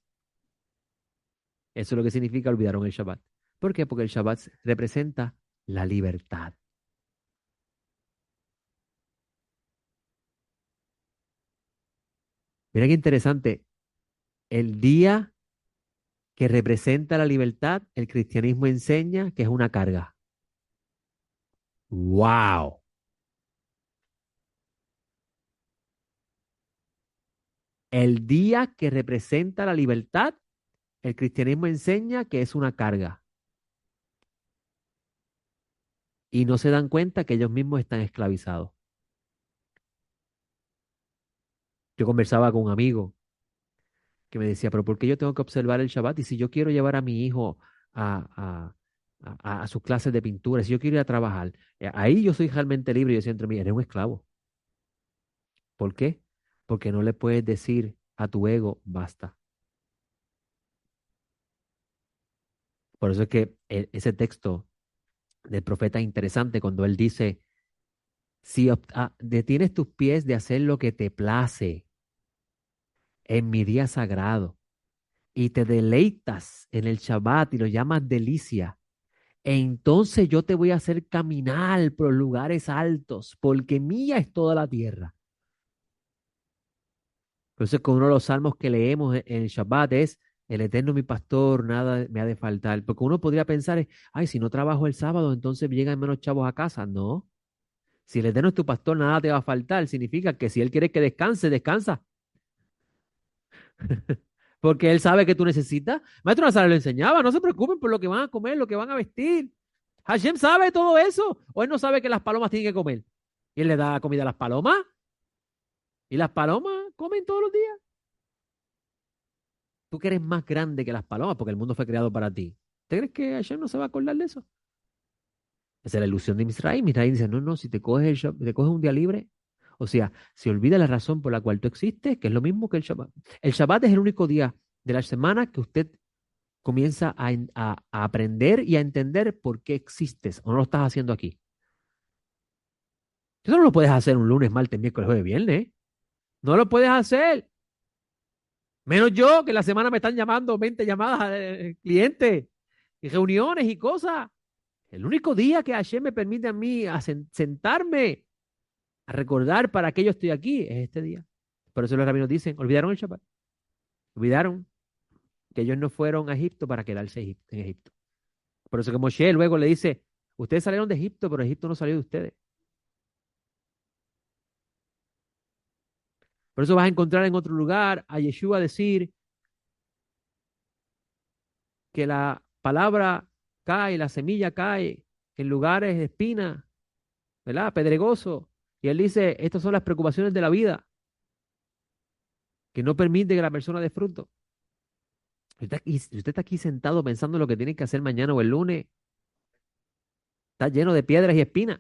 Eso es lo que significa olvidaron el Shabbat. ¿Por qué? Porque el Shabbat representa la libertad. Mira qué interesante. El día que representa la libertad, el cristianismo enseña que es una carga. ¡Wow! El día que representa la libertad, el cristianismo enseña que es una carga. Y no se dan cuenta que ellos mismos están esclavizados. Yo conversaba con un amigo que me decía, pero ¿por qué yo tengo que observar el Shabbat? Y si yo quiero llevar a mi hijo a, a sus clases de pintura, si yo quiero ir a trabajar, ahí yo soy realmente libre. Y yo siento, mira, eres un esclavo. ¿Por qué? Porque no le puedes decir a tu ego, basta. Por eso es que ese texto del profeta es interesante cuando él dice, si detienes tus pies de hacer lo que te place en mi día sagrado y te deleitas en el Shabbat y lo llamas delicia, entonces yo te voy a hacer caminar por lugares altos, porque mía es toda la tierra. Por eso es que uno de los salmos que leemos en el Shabbat es, el Eterno mi pastor, nada me ha de faltar. Porque uno podría pensar, ay, si no trabajo el sábado, entonces llegan menos chavos a casa. No, si el Eterno es tu pastor, nada te va a faltar. Significa que si Él quiere que descanse, descansa. Porque Él sabe que tú necesitas. Maestro Nazareno le enseñaba, no se preocupen por lo que van a comer, lo que van a vestir. Hashem sabe todo eso. O Él no sabe que las palomas tienen que comer. Y Él le da comida a las palomas. Y las palomas comen todos los días. Tú que eres más grande que las palomas porque el mundo fue creado para ti. ¿Te crees que Hashem no se va a acordar de eso? Esa es la ilusión de Misraim. Misraim dice, no, no, si te coges un día libre, o sea, se olvida la razón por la cual tú existes, que es lo mismo que el Shabbat. El Shabbat es el único día de la semana que usted comienza a aprender y a entender por qué existes, o no lo estás haciendo aquí. Eso no lo puedes hacer un lunes, martes, miércoles, jueves, viernes. No lo puedes hacer. Menos yo, que la semana me están llamando 20 llamadas de clientes y reuniones y cosas. El único día que Hashem me permite a mí sentarme a recordar para qué yo estoy aquí es este día. Por eso los rabinos dicen, olvidaron el Shabbat. Olvidaron que ellos no fueron a Egipto para quedarse en Egipto. Por eso que Moshe luego le dice, ustedes salieron de Egipto, pero Egipto no salió de ustedes. Por eso vas a encontrar en otro lugar a Yeshua decir que la palabra cae, la semilla cae en lugares de espina, ¿verdad? Pedregoso. Y él dice, estas son las preocupaciones de la vida, que no permite que la persona dé fruto. Usted está aquí sentado pensando en lo que tiene que hacer mañana o el lunes. Está lleno de piedras y espinas.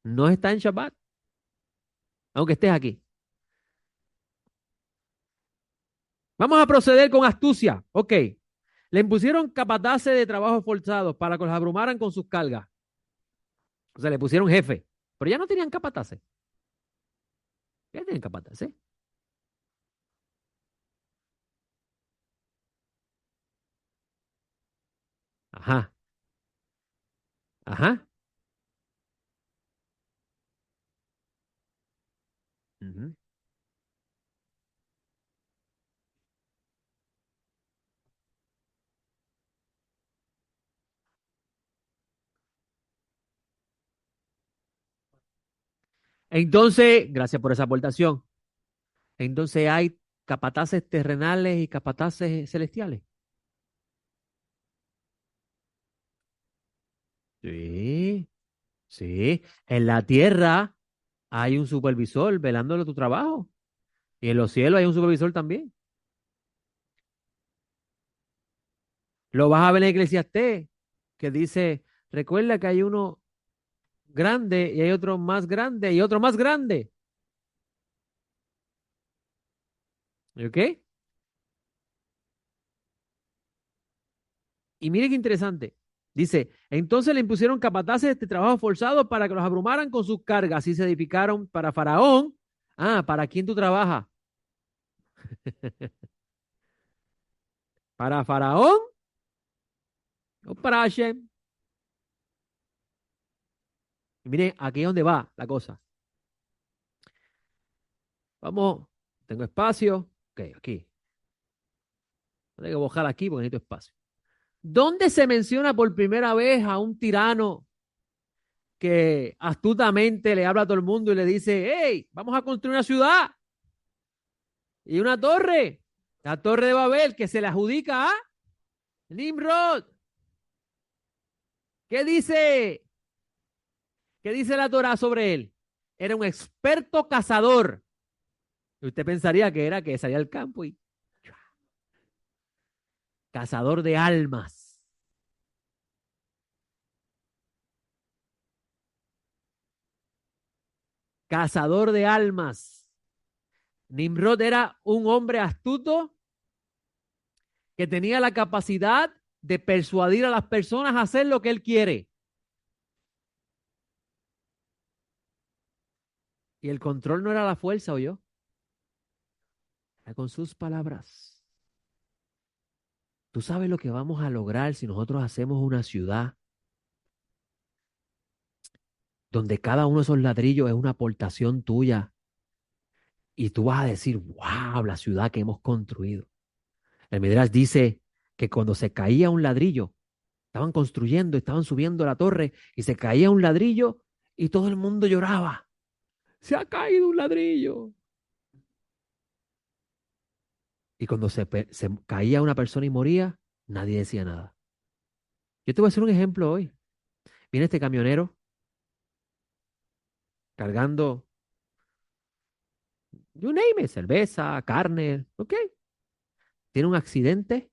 No está en Shabbat, aunque estés aquí. Vamos a proceder con astucia. Ok. Le impusieron capataces de trabajo forzados para que los abrumaran con sus cargas. O sea, le pusieron jefe. Pero ya no tenían capataces. Ya tenían capataces. Ajá. Ajá. Ujú. Entonces, gracias por esa aportación. Entonces hay capataces terrenales y capataces celestiales. Sí, sí. En la tierra hay un supervisor velándole tu trabajo. Y en los cielos hay un supervisor también. Lo vas a ver en Eclesiastés, que dice, recuerda que hay uno grande y hay otro más grande y otro más grande. ¿Ok? Y mire qué interesante. Dice, entonces le impusieron capataces de trabajo forzado para que los abrumaran con sus cargas y se edificaron para Faraón. Ah, ¿para quién tú trabajas? ¿Para Faraón o para Hashem? Y mire, aquí es donde va la cosa. Vamos, tengo espacio. Ok, aquí. Tengo que bajar aquí porque necesito espacio. ¿Dónde se menciona por primera vez a un tirano que astutamente le habla a todo el mundo y le dice, hey, vamos a construir una ciudad y una torre, la torre de Babel, que se le adjudica a Nimrod? ¿Qué dice? ¿Qué dice la Torah sobre él? Era un experto cazador. Y usted pensaría que era que salía al campo y cazador de almas. Cazador de almas. Nimrod era un hombre astuto que tenía la capacidad de persuadir a las personas a hacer lo que él quiere. Y el control no era la fuerza, ¿o yo? Era con sus palabras. Tú sabes lo que vamos a lograr si nosotros hacemos una ciudad donde cada uno de esos ladrillos es una aportación tuya y tú vas a decir, wow, la ciudad que hemos construido. El Midrash dice que cuando se caía un ladrillo, estaban construyendo, estaban subiendo la torre y se caía un ladrillo y todo el mundo lloraba. Se ha caído un ladrillo. Y cuando se caía una persona y moría, nadie decía nada. Yo te voy a hacer un ejemplo hoy. Viene este camionero cargando, you name it, cerveza, carne, ok. Tiene un accidente,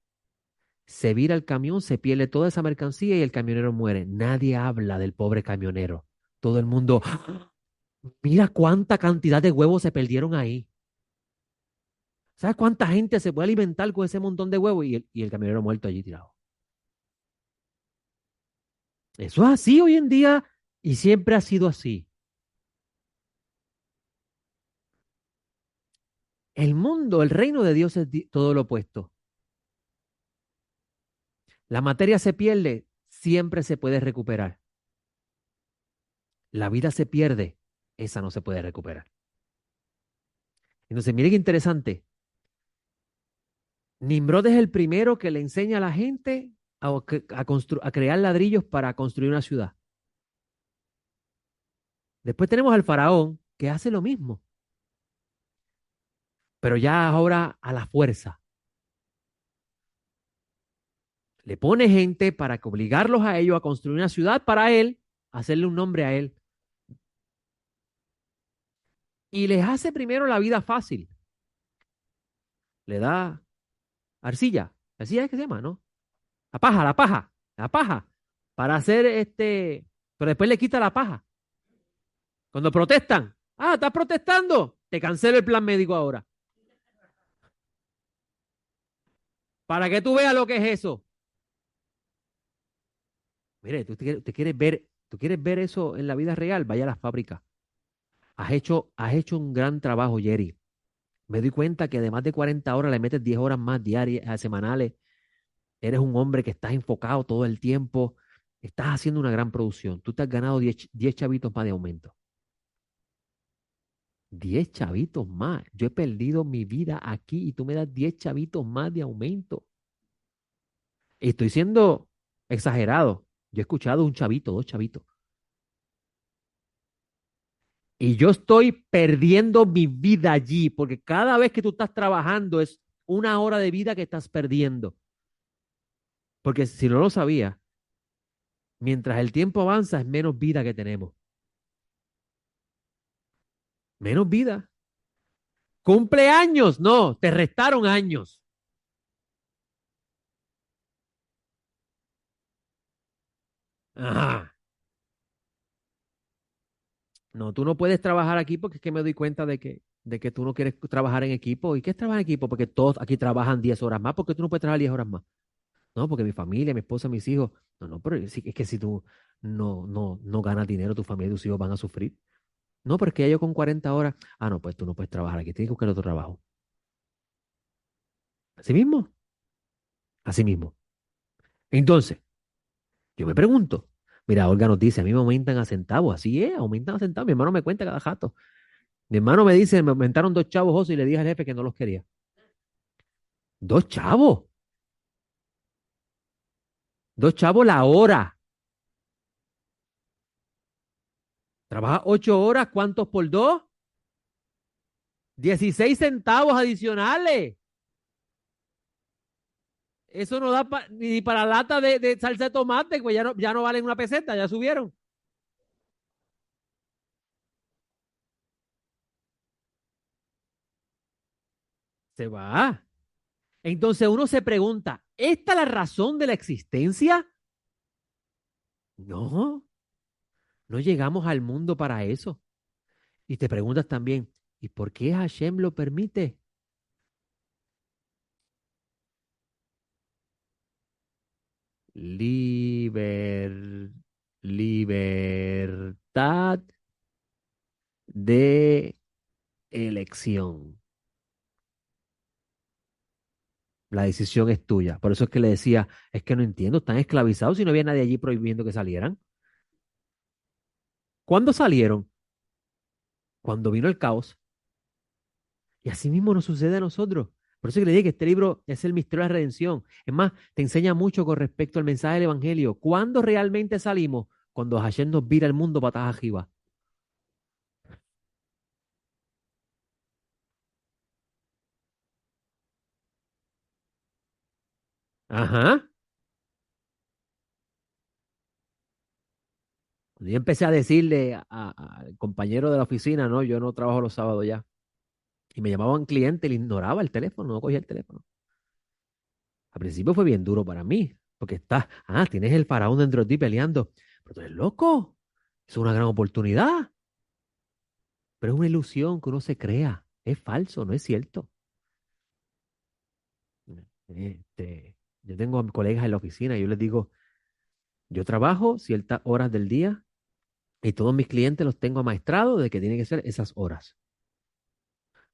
se vira el camión, se pierde toda esa mercancía y el camionero muere. Nadie habla del pobre camionero. Todo el mundo, "Ah, mira cuánta cantidad de huevos se perdieron ahí. ¿Sabes cuánta gente se puede alimentar con ese montón de huevos?" Y el camionero muerto allí tirado. Eso es así hoy en día y siempre ha sido así. El mundo, el reino de Dios es todo lo opuesto. La materia se pierde, siempre se puede recuperar. La vida se pierde, esa no se puede recuperar. Entonces, mire qué interesante. Nimrod es el primero que le enseña a la gente a crear ladrillos para construir una ciudad. Después tenemos al faraón que hace lo mismo, pero ya ahora a la fuerza. Le pone gente para que obligarlos a ellos a construir una ciudad para él, hacerle un nombre a él. Y les hace primero la vida fácil. Le da arcilla. Arcilla es que se llama, ¿no? La paja, la paja, la paja. para hacer pero después le quita la paja. Cuando protestan, estás protestando, te cancelo el plan médico ahora. Para que tú veas lo que es eso. Mire, tú quieres ver eso en la vida real, vaya a las fábricas. Has hecho un gran trabajo, Jerry. Me doy cuenta que además de 40 horas le metes 10 horas más diarias, semanales. Eres un hombre que estás enfocado todo el tiempo. Estás haciendo una gran producción. Tú te has ganado 10 chavitos más de aumento. 10 chavitos más. Yo he perdido mi vida aquí y tú me das 10 chavitos más de aumento. Y estoy siendo exagerado. Yo he escuchado un chavito, dos chavitos. Y yo estoy perdiendo mi vida allí, porque cada vez que tú estás trabajando es una hora de vida que estás perdiendo. Porque si no lo sabía, mientras el tiempo avanza es menos vida que tenemos. Menos vida. Cumpleaños, no, te restaron años. Ajá. No, tú no puedes trabajar aquí porque es que me doy cuenta de que tú no quieres trabajar en equipo. ¿Y qué es trabajar en equipo? Porque todos aquí trabajan 10 horas más. ¿Por qué tú no puedes trabajar 10 horas más? No, porque mi familia, mi esposa, mis hijos. No, no, pero es que si tú no ganas dinero, tu familia y tus hijos van a sufrir. No, pero es que ya yo con 40 horas. No, pues tú no puedes trabajar aquí. Tienes que buscar otro trabajo. Así mismo. Así mismo. Entonces, yo me pregunto. Mira, Olga nos dice, a mí me aumentan a centavos. Así es, aumentan a centavos. Mi hermano me cuenta cada jato. Mi hermano me dice, me aumentaron dos chavos, José, y le dije al jefe que no los quería. Dos chavos. Dos chavos la hora. Trabaja 8 horas, ¿cuántos por dos? 16 centavos adicionales. Eso no da ni para lata de salsa de tomate, pues ya no valen una peseta, ya subieron. Se va. Entonces uno se pregunta, ¿esta es la razón de la existencia? No, no llegamos al mundo para eso. Y te preguntas también, ¿y por qué Hashem lo permite? Liber, libertad de elección. La decisión es tuya. Por eso es que le decía, es que no entiendo, están esclavizados si no había nadie allí prohibiendo que salieran. ¿Cuándo salieron? Cuando vino el caos. Y así mismo nos sucede a nosotros. Por eso es que le dije que este libro es el misterio de la redención. Es más, te enseña mucho con respecto al mensaje del Evangelio. ¿Cuándo realmente salimos? Cuando Hashem nos vira el mundo patas arriba. Ajá. Cuando yo empecé a decirle al compañero de la oficina, no, yo no trabajo los sábados ya. Y me llamaban cliente, le ignoraba el teléfono, no cogía el teléfono. Al principio fue bien duro para mí, porque tienes el faraón dentro de ti peleando, pero tú eres loco, es una gran oportunidad, pero es una ilusión que uno se crea, es falso, no es cierto. Yo tengo a colegas en la oficina y yo les digo, yo trabajo ciertas horas del día y todos mis clientes los tengo amaestrados de que tienen que ser esas horas.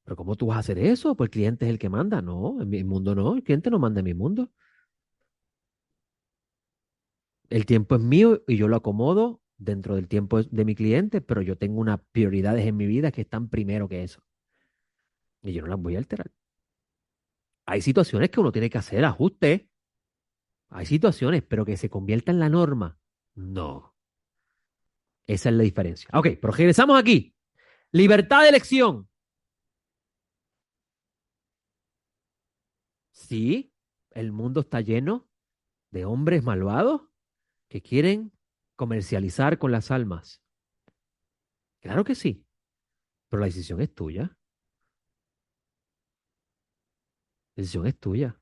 Pero ¿cómo tú vas a hacer eso? Pues el cliente es el que manda. No, en mi mundo no, el cliente no manda en mi mundo. El tiempo es mío y yo lo acomodo dentro del tiempo de mi cliente, pero yo tengo unas prioridades en mi vida que están primero que eso. Y yo no las voy a alterar. Hay situaciones que uno tiene que hacer ajustes. Hay situaciones, pero que se convierta en la norma. No. Esa es la diferencia. Ok, pero regresamos aquí. Libertad de elección. Sí, el mundo está lleno de hombres malvados que quieren comercializar con las almas. Claro que sí, pero la decisión es tuya. La decisión es tuya.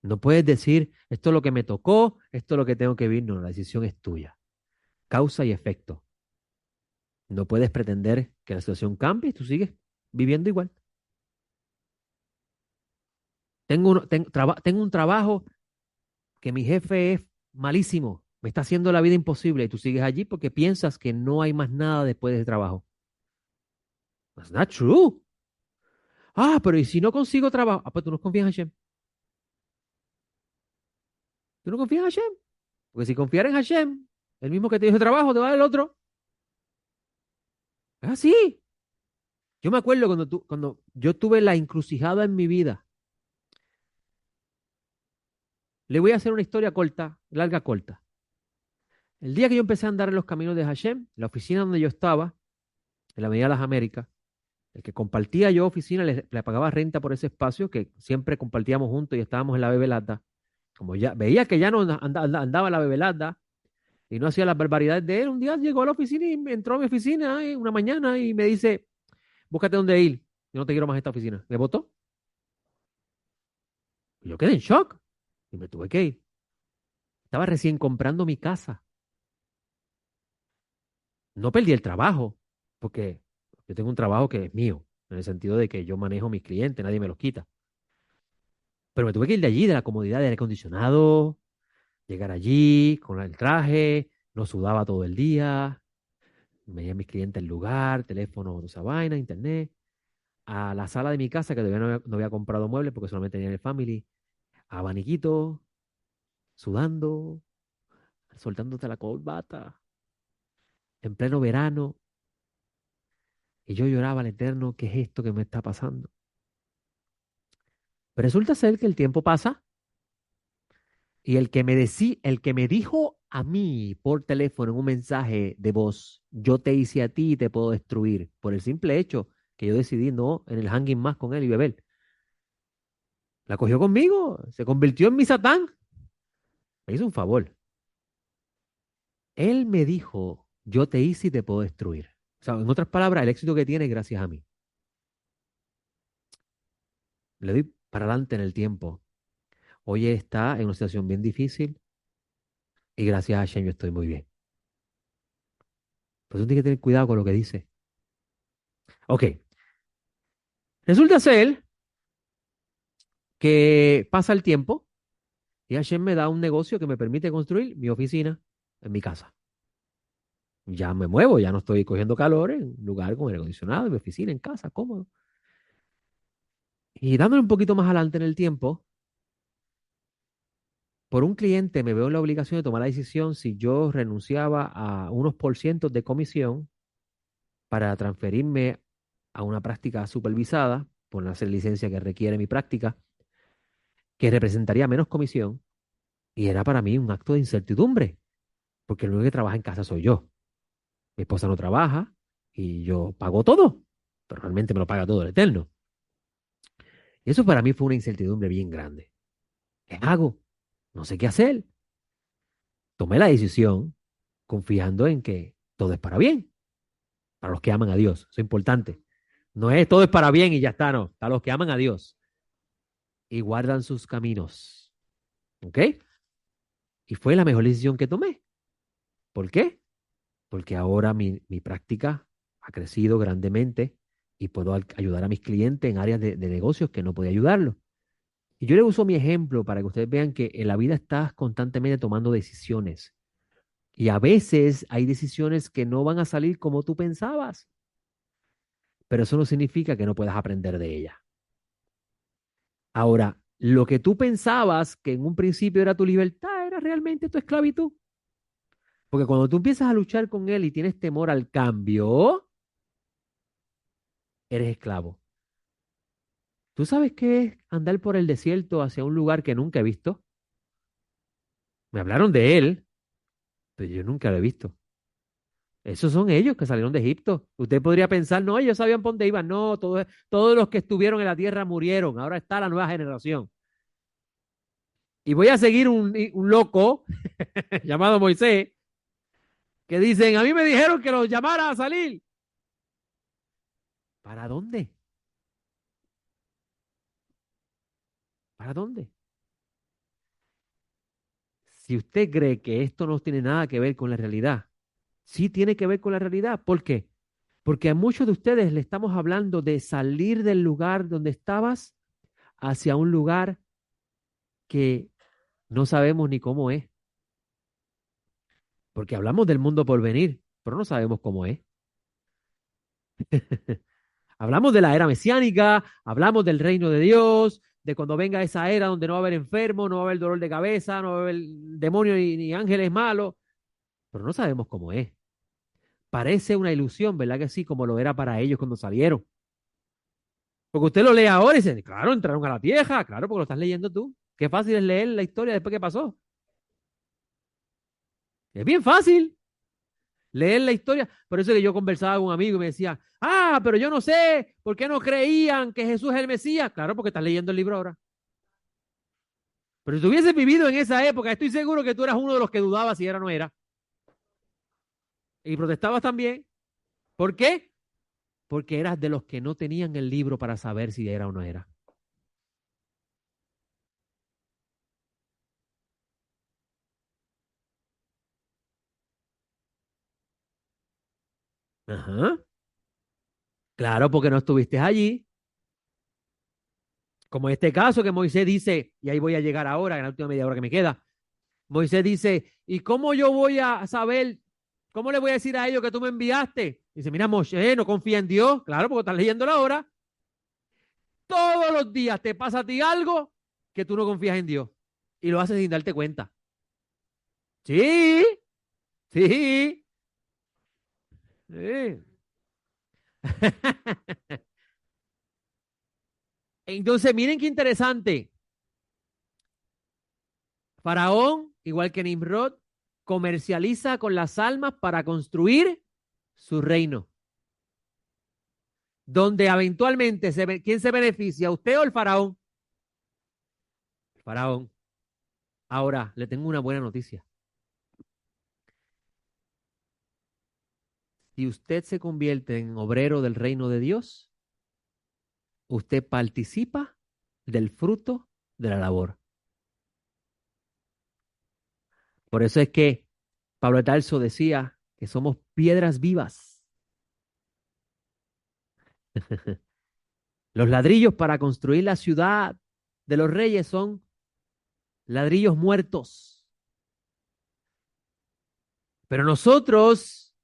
No puedes decir, esto es lo que me tocó, esto es lo que tengo que vivir. No, la decisión es tuya. Causa y efecto. No puedes pretender que la situación cambie y tú sigues viviendo igual. Tengo un trabajo que mi jefe es malísimo, me está haciendo la vida imposible y tú sigues allí porque piensas que no hay más nada después de ese trabajo. That's not true. Ah, pero ¿y si no consigo trabajo? Ah, pues tú no confías en Hashem. Tú no confías en Hashem. Porque si confiaras en Hashem, el mismo que te dio el trabajo te va a dar el otro. Es así. Yo me acuerdo cuando yo tuve la encrucijada en mi vida. Le voy a hacer una historia corta, larga, corta. El día que yo empecé a andar en los caminos de Hashem, la oficina donde yo estaba, en la Avenida de las Américas, el que compartía yo oficina, le pagaba renta por ese espacio que siempre compartíamos juntos y estábamos en la bebelata. Como ya veía que ya no andaba en la bebelata y no hacía las barbaridades de él, un día llegó a la oficina y entró a mi oficina una mañana y me dice, búscate dónde ir, yo no te quiero más esta oficina. ¿Le votó? Y yo quedé en shock y me tuve que ir. Estaba recién comprando mi casa. No perdí el trabajo, porque yo tengo un trabajo que es mío, en el sentido de que yo manejo a mis clientes, nadie me los quita. Pero me tuve que ir de allí, de la comodidad del aire acondicionado, llegar allí con el traje, no sudaba todo el día, veía a mis clientes el lugar, teléfono, toda esa vaina, internet, a la sala de mi casa, que todavía no había comprado muebles porque solamente tenía el family, abaniquito, sudando, soltándote la corbata, en pleno verano, y yo lloraba al eterno, ¿qué es esto que me está pasando? Pero resulta ser que el tiempo pasa y el que me dijo a mí por teléfono en un mensaje de voz, yo te hice a ti y te puedo destruir, por el simple hecho que yo decidí no en el hanging más con él y beber. La cogió conmigo, se convirtió en mi Satán. Me hizo un favor. Él me dijo, yo te hice y te puedo destruir. O sea, en otras palabras, el éxito que tiene es gracias a mí. Le doy para adelante en el tiempo. Hoy está en una situación bien difícil y gracias a Hashem yo estoy muy bien. Pues uno tiene que tener cuidado con lo que dice. Ok, resulta ser que pasa el tiempo y Hashem me da un negocio que me permite construir mi oficina en mi casa. Ya me muevo, ya no estoy cogiendo calor en un lugar con aire acondicionado, en mi oficina, en casa, cómodo. Y dándole un poquito más adelante en el tiempo, por un cliente me veo en la obligación de tomar la decisión si yo renunciaba a unos por cientos de comisión para transferirme a una práctica supervisada, por la licencia que requiere mi práctica, que representaría menos comisión, y era para mí un acto de incertidumbre, porque el único que trabaja en casa soy yo. Mi esposa no trabaja y yo pago todo, pero realmente me lo paga todo el Eterno. Y eso para mí fue una incertidumbre bien grande. ¿Qué hago? No sé qué hacer. Tomé la decisión confiando en que todo es para bien, para los que aman a Dios. Eso es importante. No es todo es para bien y ya está, no. Para los que aman a Dios y guardan sus caminos. ¿Ok? Y fue la mejor decisión que tomé. ¿Por qué? Porque ahora mi práctica ha crecido grandemente y puedo ayudar a mis clientes en áreas de negocios que no podía ayudarlos. Y yo le uso mi ejemplo para que ustedes vean que en la vida estás constantemente tomando decisiones. Y a veces hay decisiones que no van a salir como tú pensabas, pero eso no significa que no puedas aprender de ellas. Ahora, lo que tú pensabas que en un principio era tu libertad, era realmente tu esclavitud. Porque cuando tú empiezas a luchar con él y tienes temor al cambio, eres esclavo. ¿Tú sabes qué es andar por el desierto hacia un lugar que nunca he visto? Me hablaron de él, pero yo nunca lo he visto. Esos son ellos que salieron de Egipto. Usted podría pensar, no, ellos sabían por dónde iban. No, todos los que estuvieron en la tierra murieron. Ahora está la nueva generación. Y voy a seguir un loco llamado Moisés, que dicen, a mí me dijeron que los llamara a salir. ¿Para dónde? ¿Para dónde? Si usted cree que esto no tiene nada que ver con la realidad, sí tiene que ver con la realidad. ¿Por qué? Porque a muchos de ustedes le estamos hablando de salir del lugar donde estabas hacia un lugar que no sabemos ni cómo es. Porque hablamos del mundo por venir, pero no sabemos cómo es. Hablamos de la era mesiánica, hablamos del reino de Dios, de cuando venga esa era donde no va a haber enfermo, no va a haber dolor de cabeza, no va a haber demonios ni ángeles malos, pero no sabemos cómo es. Parece una ilusión, ¿verdad que sí? Como lo era para ellos cuando salieron. Porque usted lo lee ahora y dice, claro, entraron a la vieja, claro, porque lo estás leyendo tú. Qué fácil es leer la historia después que pasó. Es bien fácil leer la historia. Por eso es que yo conversaba con un amigo y me decía, pero yo no sé, ¿por qué no creían que Jesús es el Mesías? Claro, porque estás leyendo el libro ahora. Pero si tú hubieses vivido en esa época, estoy seguro que tú eras uno de los que dudaba si era o no era. Y protestabas también. ¿Por qué? Porque eras de los que no tenían el libro para saber si era o no era. Ajá. Claro, porque no estuviste allí. Como en este caso que Moisés dice, y ahí voy a llegar ahora, en la última media hora que me queda. Moisés dice, ¿y cómo yo voy a saber? ¿Cómo le voy a decir a ellos que tú me enviaste? Dice, mira, Moisés, no confía en Dios. Claro, porque estás leyendo la hora. Todos los días te pasa a ti algo que tú no confías en Dios. Y lo haces sin darte cuenta. Sí, sí, sí. Entonces, miren qué interesante. Faraón, igual que Nimrod, comercializa con las almas para construir su reino, donde eventualmente, ¿quién se beneficia? ¿Usted o el faraón? El faraón. Ahora, le tengo una buena noticia. Si usted se convierte en obrero del reino de Dios, usted participa del fruto de la labor. Por eso es que Pablo de Tarso decía que somos piedras vivas. Los ladrillos para construir la ciudad de los reyes son ladrillos muertos. Pero nosotros,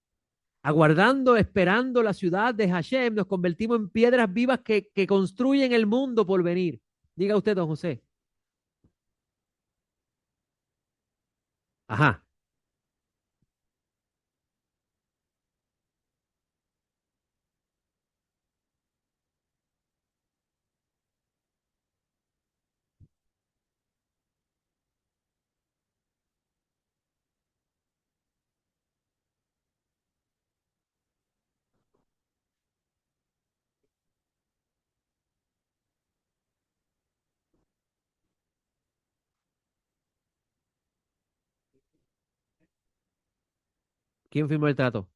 aguardando, esperando la ciudad de Hashem, nos convertimos en piedras vivas que construyen el mundo por venir. Diga usted, don José. Ajá. ¿Quién firmó el trato?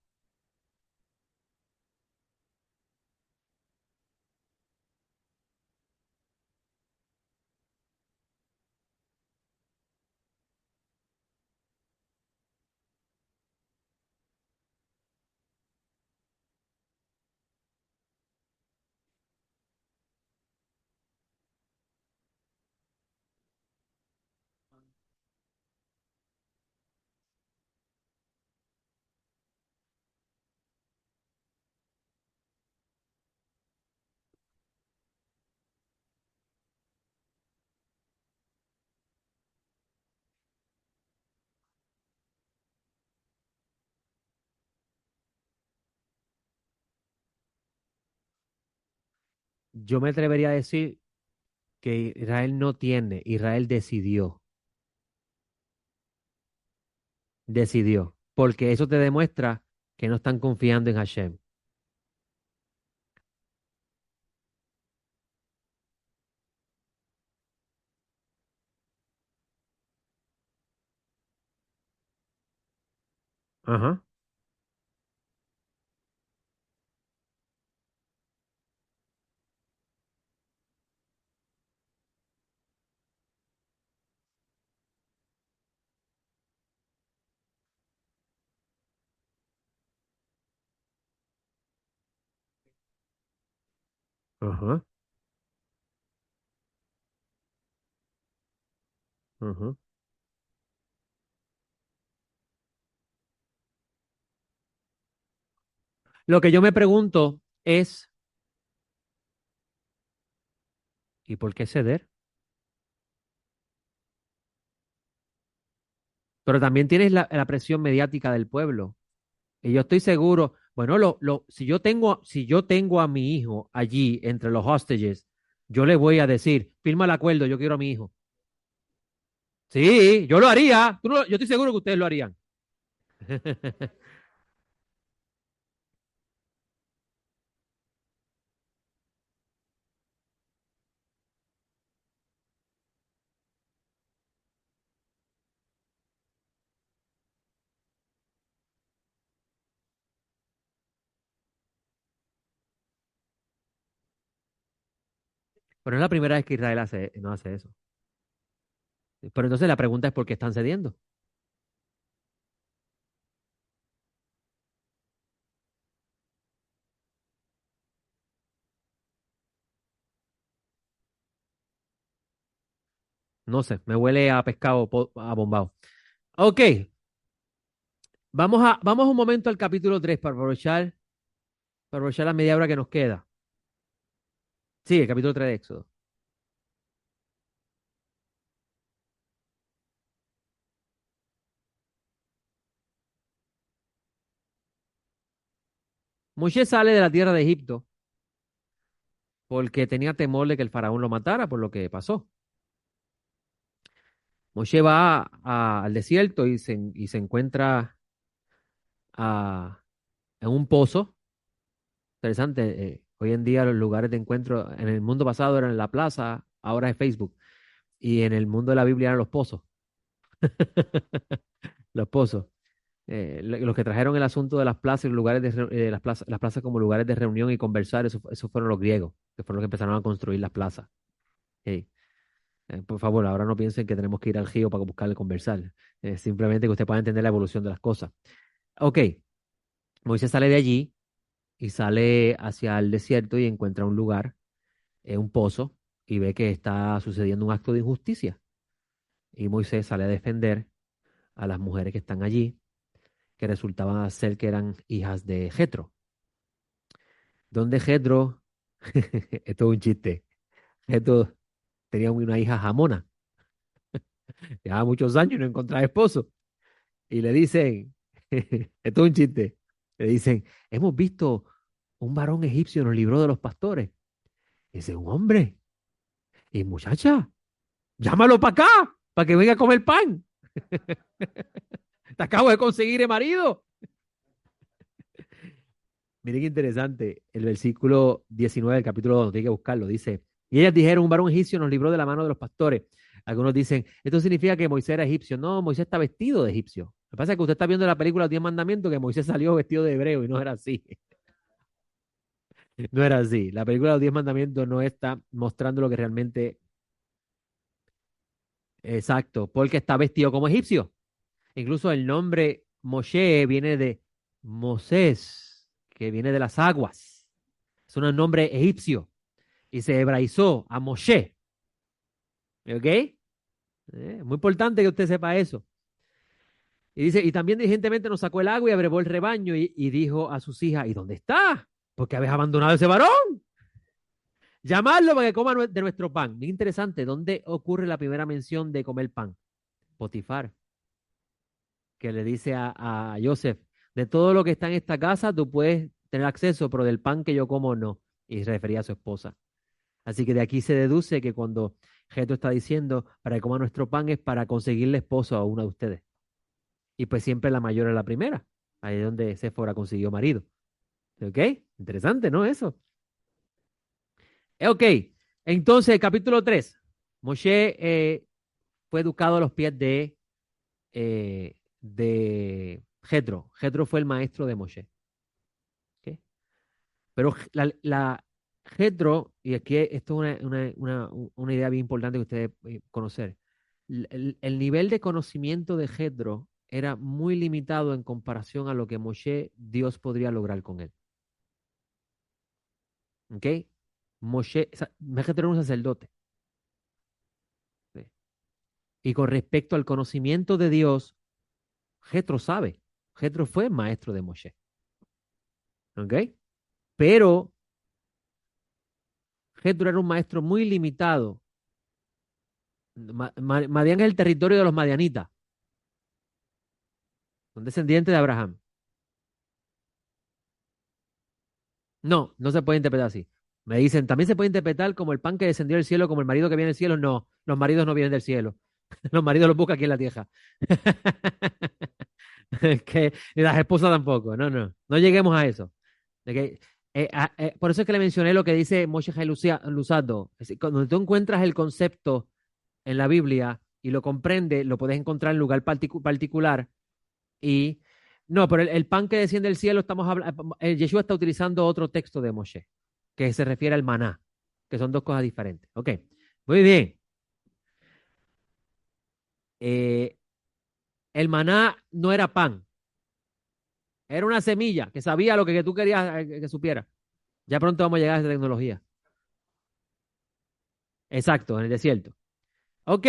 Yo me atrevería a decir que Israel no tiene, Israel decidió, porque eso te demuestra que no están confiando en Hashem. Ajá. Ajá, ajá. Lo que yo me pregunto es, ¿y por qué ceder? Pero también tienes la presión mediática del pueblo. Y yo estoy seguro, bueno, si yo tengo a mi hijo allí entre los hostages, yo le voy a decir, firma el acuerdo, yo quiero a mi hijo. Sí, yo lo haría. Yo estoy seguro que ustedes lo harían. Pero no es la primera vez que Israel no hace eso. Pero entonces la pregunta es por qué están cediendo. No sé, me huele a pescado abombado. Ok, vamos un momento al capítulo 3 para aprovechar la media hora que nos queda. Sí, el capítulo 3 de Éxodo. Moshe sale de la tierra de Egipto porque tenía temor de que el faraón lo matara por lo que pasó. Moshe va al desierto y se encuentra a- en un pozo. Interesante, hoy en día los lugares de encuentro en el mundo pasado eran la plaza, ahora es Facebook. Y en el mundo de la Biblia eran los pozos. Los pozos. Los que trajeron el asunto de las plazas y los lugares las plazas como lugares de reunión y conversar, eso fueron los griegos, que fueron los que empezaron a construir las plazas. Hey, por favor, ahora no piensen que tenemos que ir al río para buscarle conversar. Simplemente que usted pueda entender la evolución de las cosas. Ok, Moisés sale de allí y sale hacia el desierto y encuentra un lugar, un pozo, y ve que está sucediendo un acto de injusticia. Y Moisés sale a defender a las mujeres que están allí, que resultaban ser que eran hijas de Jetro. Donde Jetro, esto es un chiste, Jetro tenía una hija jamona, llevaba muchos años y no encontraba esposo. Y le dicen, esto es un chiste, le dicen, hemos visto un varón egipcio nos libró de los pastores. Y dice, un hombre, y muchacha, llámalo para acá, para que venga a comer pan. Te acabo de conseguir el marido. Miren qué interesante, el versículo 19 del capítulo 2, tiene que buscarlo, dice, y ellas dijeron, un varón egipcio nos libró de la mano de los pastores. Algunos dicen, esto significa que Moisés era egipcio. No, Moisés está vestido de egipcio. Lo que pasa es que usted está viendo la película Los 10 Mandamientos que Moisés salió vestido de hebreo y no era así. No era así. La película Los 10 Mandamientos no está mostrando lo que realmente exacto, porque está vestido como egipcio. Incluso el nombre Moshe viene de Moses, que viene de las aguas. Es un nombre egipcio y se hebraizó a Moshe. ¿Ok? Muy importante que usted sepa eso. Y dice, y también diligentemente nos sacó el agua y abrevó el rebaño y dijo a sus hijas, ¿y dónde está? Porque habéis abandonado ese varón. Llamadlo para que coma de nuestro pan. Muy interesante, ¿dónde ocurre la primera mención de comer pan? Potifar, que le dice a Joseph, de todo lo que está en esta casa tú puedes tener acceso, pero del pan que yo como no. Y se refería a su esposa. Así que de aquí se deduce que cuando Jetro está diciendo, para que coma nuestro pan es para conseguirle esposo a una de ustedes. Y pues siempre la mayor es la primera. Ahí es donde Séfora consiguió marido. ¿Ok? Interesante, ¿no? Eso. Ok. Entonces, capítulo 3. Moshe fue educado a los pies de Jetro. Jetro fue el maestro de Moshe. ¿Ok? Pero Jetro, y aquí esto es una idea bien importante que ustedes conocer. El nivel de conocimiento de Jetro era muy limitado en comparación a lo que Moshe, Dios podría lograr con él. ¿Ok? Moshe, más que tú eres un sacerdote. ¿Sí? Y con respecto al conocimiento de Dios, Jetro sabe. Jetro fue maestro de Moshe. ¿Ok? Pero Jetro era un maestro muy limitado. Madián es el territorio de los madianitas, son descendientes de Abraham. No, no se puede interpretar así. Me dicen, también se puede interpretar como el pan que descendió del cielo, como el marido que viene del cielo. No, los maridos no vienen del cielo. Los maridos los busca aquí en la tierra. Y las esposas tampoco. No, no. No lleguemos a eso. Ok. Por eso es que le mencioné lo que dice Moshe Hai Luzzatto. Es decir, cuando tú encuentras el concepto en la Biblia y lo comprendes, lo puedes encontrar en lugar particular. Y no, pero el pan que desciende del cielo, estamos hablando, Yeshua está utilizando otro texto de Moshe, que se refiere al maná, que son dos cosas diferentes. Ok, muy bien. Eh, el maná no era pan, era una semilla que sabía lo que tú querías que supiera. Ya pronto vamos a llegar a esa tecnología. Exacto, en el desierto. Ok,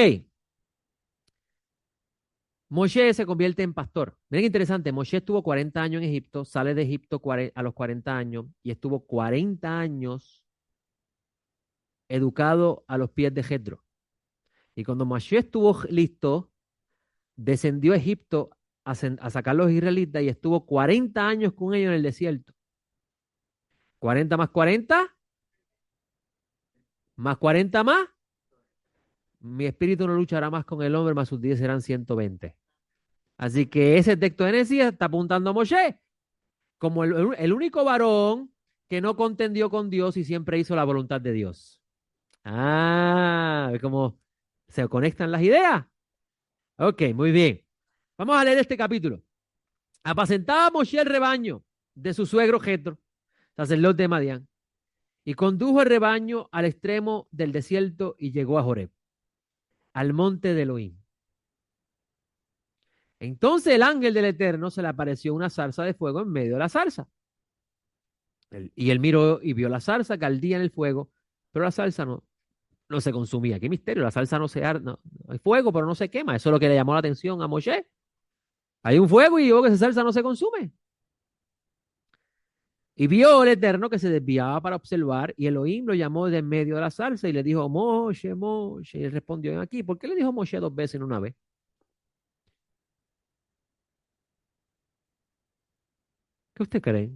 Moshe se convierte en pastor. Miren qué interesante, Moshe estuvo 40 años en Egipto, sale de Egipto a los 40 años y estuvo 40 años educado a los pies de Jetro. Y cuando Moshe estuvo listo, descendió a Egipto a sacar a los israelitas y estuvo 40 años con ellos en el desierto. 40 más 40, más 40 más. Mi espíritu no luchará más con el hombre, más sus días serán 120. Así que ese texto de Génesis está apuntando a Moshe como el único varón que no contendió con Dios y siempre hizo la voluntad de Dios. Ah, ¿ve cómo se conectan las ideas? Ok, muy bien. Vamos a leer este capítulo. Apacentaba Moshe el rebaño de su suegro Jetro, sacerdote de Madián, y condujo el rebaño al extremo del desierto y llegó a Joreb, al monte de Elohim. Entonces el ángel del Eterno se le apareció una zarza de fuego en medio de la zarza. Y él miró y vio la zarza que ardía en el fuego, pero la zarza no se consumía. Qué misterio, la salsa no se arde, no hay fuego, pero no se quema. Eso es lo que le llamó la atención a Moshe. Hay un fuego y vio que esa salsa no se consume. Y vio el Eterno que se desviaba para observar, y Elohim lo llamó de en medio de la salsa y le dijo, Moshe, Moshe. Y él respondió, ven aquí. ¿Por qué le dijo Moshe dos veces en una vez? ¿Qué usted cree?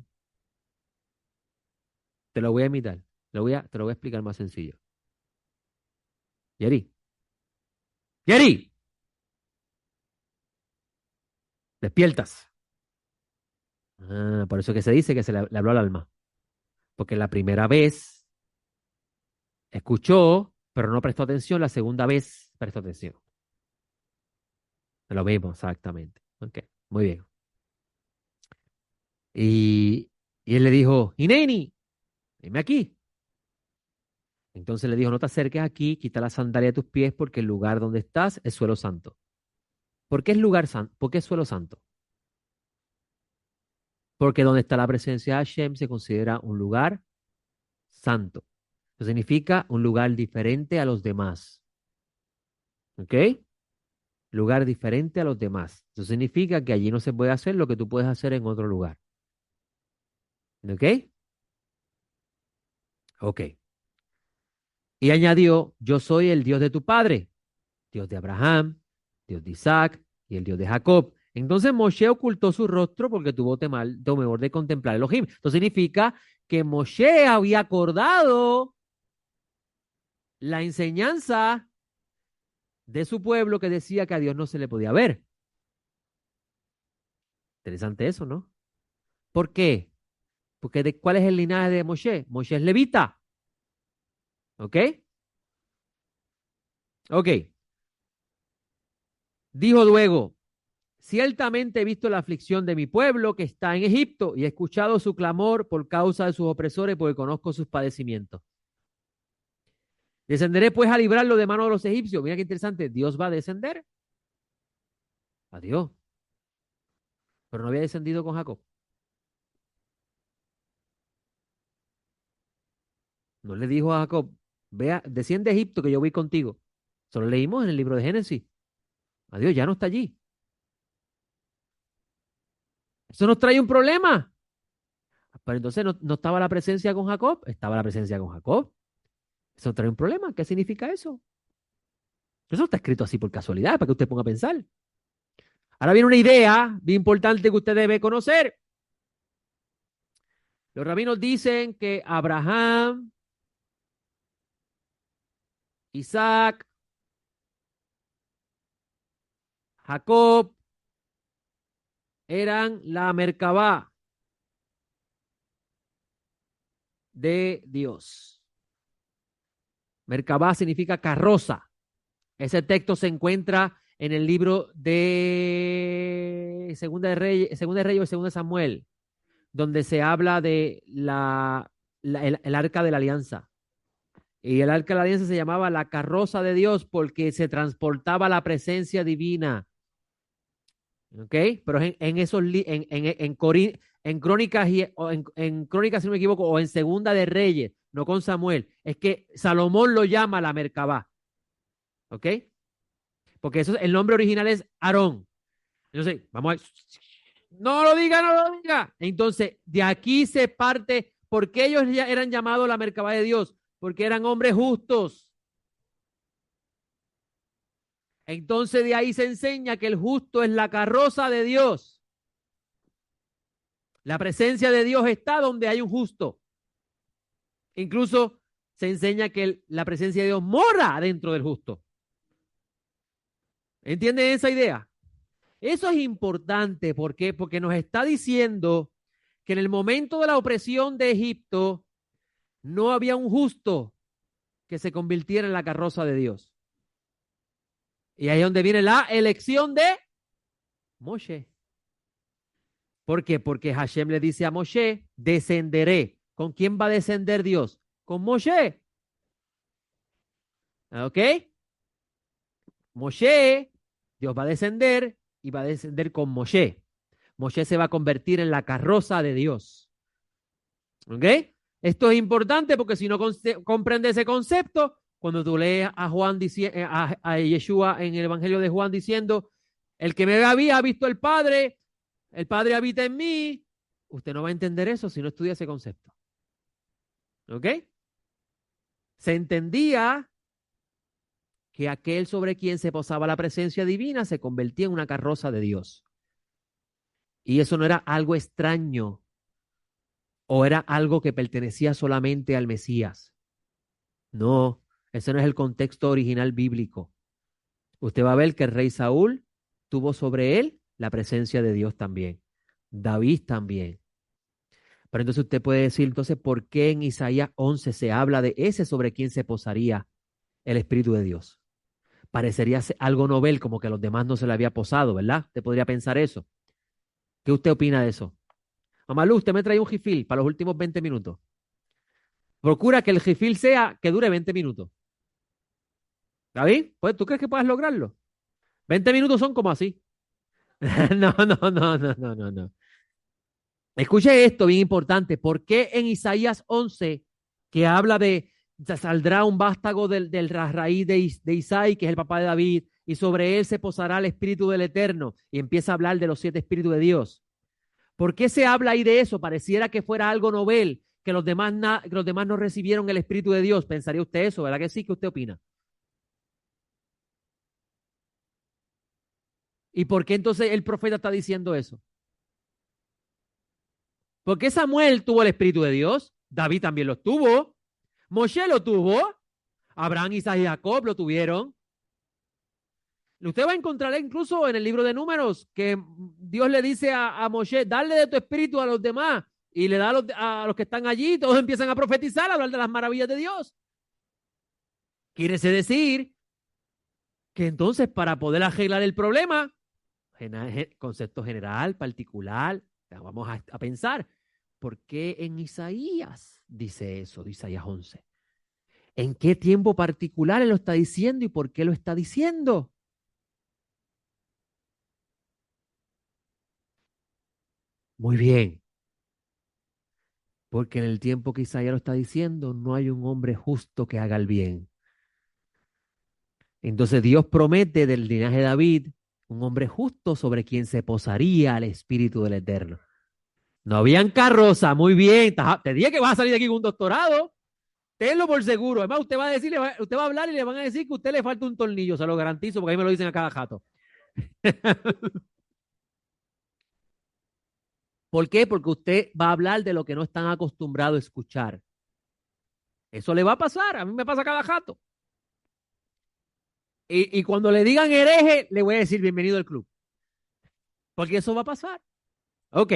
Te lo voy a imitar. Te lo voy a explicar más sencillo. Yeri, Yeri, despiertas. Ah, por eso que se dice que le habló al alma. Porque la primera vez escuchó, pero no prestó atención. La segunda vez prestó atención. Lo mismo, exactamente. Ok, muy bien. Y, y él le dijo, Hineni, dime aquí. Entonces le dijo, no te acerques aquí, quita la sandalia de tus pies porque el lugar donde estás es suelo santo. ¿Por qué es lugar santo? ¿Por qué es suelo santo? Porque donde está la presencia de Hashem se considera un lugar santo. Eso significa un lugar diferente a los demás. ¿Ok? Lugar diferente a los demás. Eso significa que allí no se puede hacer lo que tú puedes hacer en otro lugar. ¿Ok? Ok. Y añadió, yo soy el Dios de tu padre, Dios de Abraham, Dios de Isaac y el Dios de Jacob. Entonces Moshe ocultó su rostro porque tuvo temor de contemplar a Elohim. Esto significa que Moshe había acordado la enseñanza de su pueblo que decía que a Dios no se le podía ver. Interesante eso, ¿no? ¿Por qué? Porque ¿cuál es el linaje de Moshe? Moshe es levita. ¿Ok? Ok. Dijo luego, ciertamente he visto la aflicción de mi pueblo que está en Egipto y he escuchado su clamor por causa de sus opresores porque conozco sus padecimientos. Descenderé pues a librarlo de mano de los egipcios. Mira qué interesante. Dios va a descender. Adiós. Pero no había descendido con Jacob. No le dijo a Jacob, vea, desciende a Egipto que yo voy contigo. Solo leímos en el libro de Génesis. Adiós, ya no está allí. Eso nos trae un problema. Pero entonces no estaba la presencia con Jacob, estaba la presencia con Jacob. Eso trae un problema. ¿Qué significa eso? Eso no está escrito así por casualidad, para que usted ponga a pensar. Ahora viene una idea bien importante que usted debe conocer. Los rabinos dicen que Abraham, Isaac, Jacob eran la Merkabá de Dios. Merkabá significa carroza. Ese texto se encuentra en el libro de Segunda de Reyes o Segunda de Samuel, donde se habla de el arca de la alianza. Y el arca de la alianza se llamaba la carroza de Dios porque se transportaba la presencia divina. ¿Ok? Pero en esos en Crónicas en Crónicas, si no me equivoco, o en Segunda de Reyes, no con Samuel, es que Salomón lo llama la Merkabá. ¿Ok? Porque eso, el nombre original es Aarón. Entonces, vamos a... No lo diga, no lo diga. Entonces, de aquí se parte, ¿por qué ellos ya eran llamados la Merkabá de Dios? Porque eran hombres justos. Entonces, de ahí se enseña que el justo es la carroza de Dios. La presencia de Dios está donde hay un justo. Incluso se enseña que la presencia de Dios mora dentro del justo. ¿Entienden esa idea? Eso es importante. ¿Por qué? Porque nos está diciendo que en el momento de la opresión de Egipto no había un justo que se convirtiera en la carroza de Dios. Y ahí es donde viene la elección de Moshe. ¿Por qué? Porque Hashem le dice a Moshe, descenderé. ¿Con quién va a descender Dios? Con Moshe. ¿Ok? Moshe, Dios va a descender y va a descender con Moshe. Moshe se va a convertir en la carroza de Dios. ¿Ok? Esto es importante porque si no comprende ese concepto, cuando tú lees a Juan a Yeshua en el Evangelio de Juan diciendo, el que me ve a mí ha visto el Padre habita en mí, usted no va a entender eso si no estudia ese concepto. ¿Ok? Se entendía que aquel sobre quien se posaba la presencia divina se convertía en una carroza de Dios. Y eso no era algo extraño o era algo que pertenecía solamente al Mesías. No, ese no es el contexto original bíblico. Usted va a ver que el rey Saúl tuvo sobre él la presencia de Dios también. David también. Pero entonces usted puede decir, entonces, ¿por qué en Isaías 11 se habla de ese sobre quien se posaría el Espíritu de Dios? Parecería algo novel, como que a los demás no se le había posado, ¿verdad? Usted podría pensar eso. ¿Qué usted opina de eso? Mamalú, usted me trae un jifil para los últimos 20 minutos. Procura que el jifil sea que dure 20 minutos. ¿David? Pues, ¿tú crees que puedas lograrlo? 20 minutos son como así. No, no, no, no, no, no, no. Escuche esto, bien importante. ¿Por qué en Isaías 11, que habla de saldrá un vástago del raíz de Isaí, que es el papá de David, y sobre él se posará el Espíritu del Eterno, y empieza a hablar de los 7 Espíritus de Dios? ¿Por qué se habla ahí de eso? Pareciera que fuera algo novel, que que los demás no recibieron el Espíritu de Dios. ¿Pensaría usted eso? ¿Verdad que sí? ¿Qué usted opina? ¿Y por qué entonces el profeta está diciendo eso? Porque Samuel tuvo el Espíritu de Dios, David también lo tuvo, Moshe lo tuvo, Abraham, Isaac y Jacob lo tuvieron. Usted va a encontrar incluso en el libro de Números que Dios le dice a Moshe, dale de tu espíritu a los demás y le da a los que están allí, todos empiezan a profetizar, a hablar de las maravillas de Dios. Quiere decir que entonces para poder arreglar el problema, concepto general, particular, vamos a pensar, ¿por qué en Isaías dice eso, de Isaías 11? ¿En qué tiempo particular él lo está diciendo y por qué lo está diciendo? Muy bien. Porque en el tiempo que Isaías lo está diciendo, no hay un hombre justo que haga el bien. Entonces Dios promete del linaje de David un hombre justo sobre quien se posaría el Espíritu del Eterno. No habían carroza, muy bien. Te dije que vas a salir de aquí con un doctorado. Tenlo por seguro. Además, usted va a decir, usted va a hablar y le van a decir que a usted le falta un tornillo, se lo garantizo, porque a mí me lo dicen a cada jato. ¿Por qué? Porque usted va a hablar de lo que no están acostumbrados a escuchar. Eso le va a pasar, a mí me pasa a cada jato. Y cuando le digan hereje, le voy a decir bienvenido al club, porque eso va a pasar. Ok.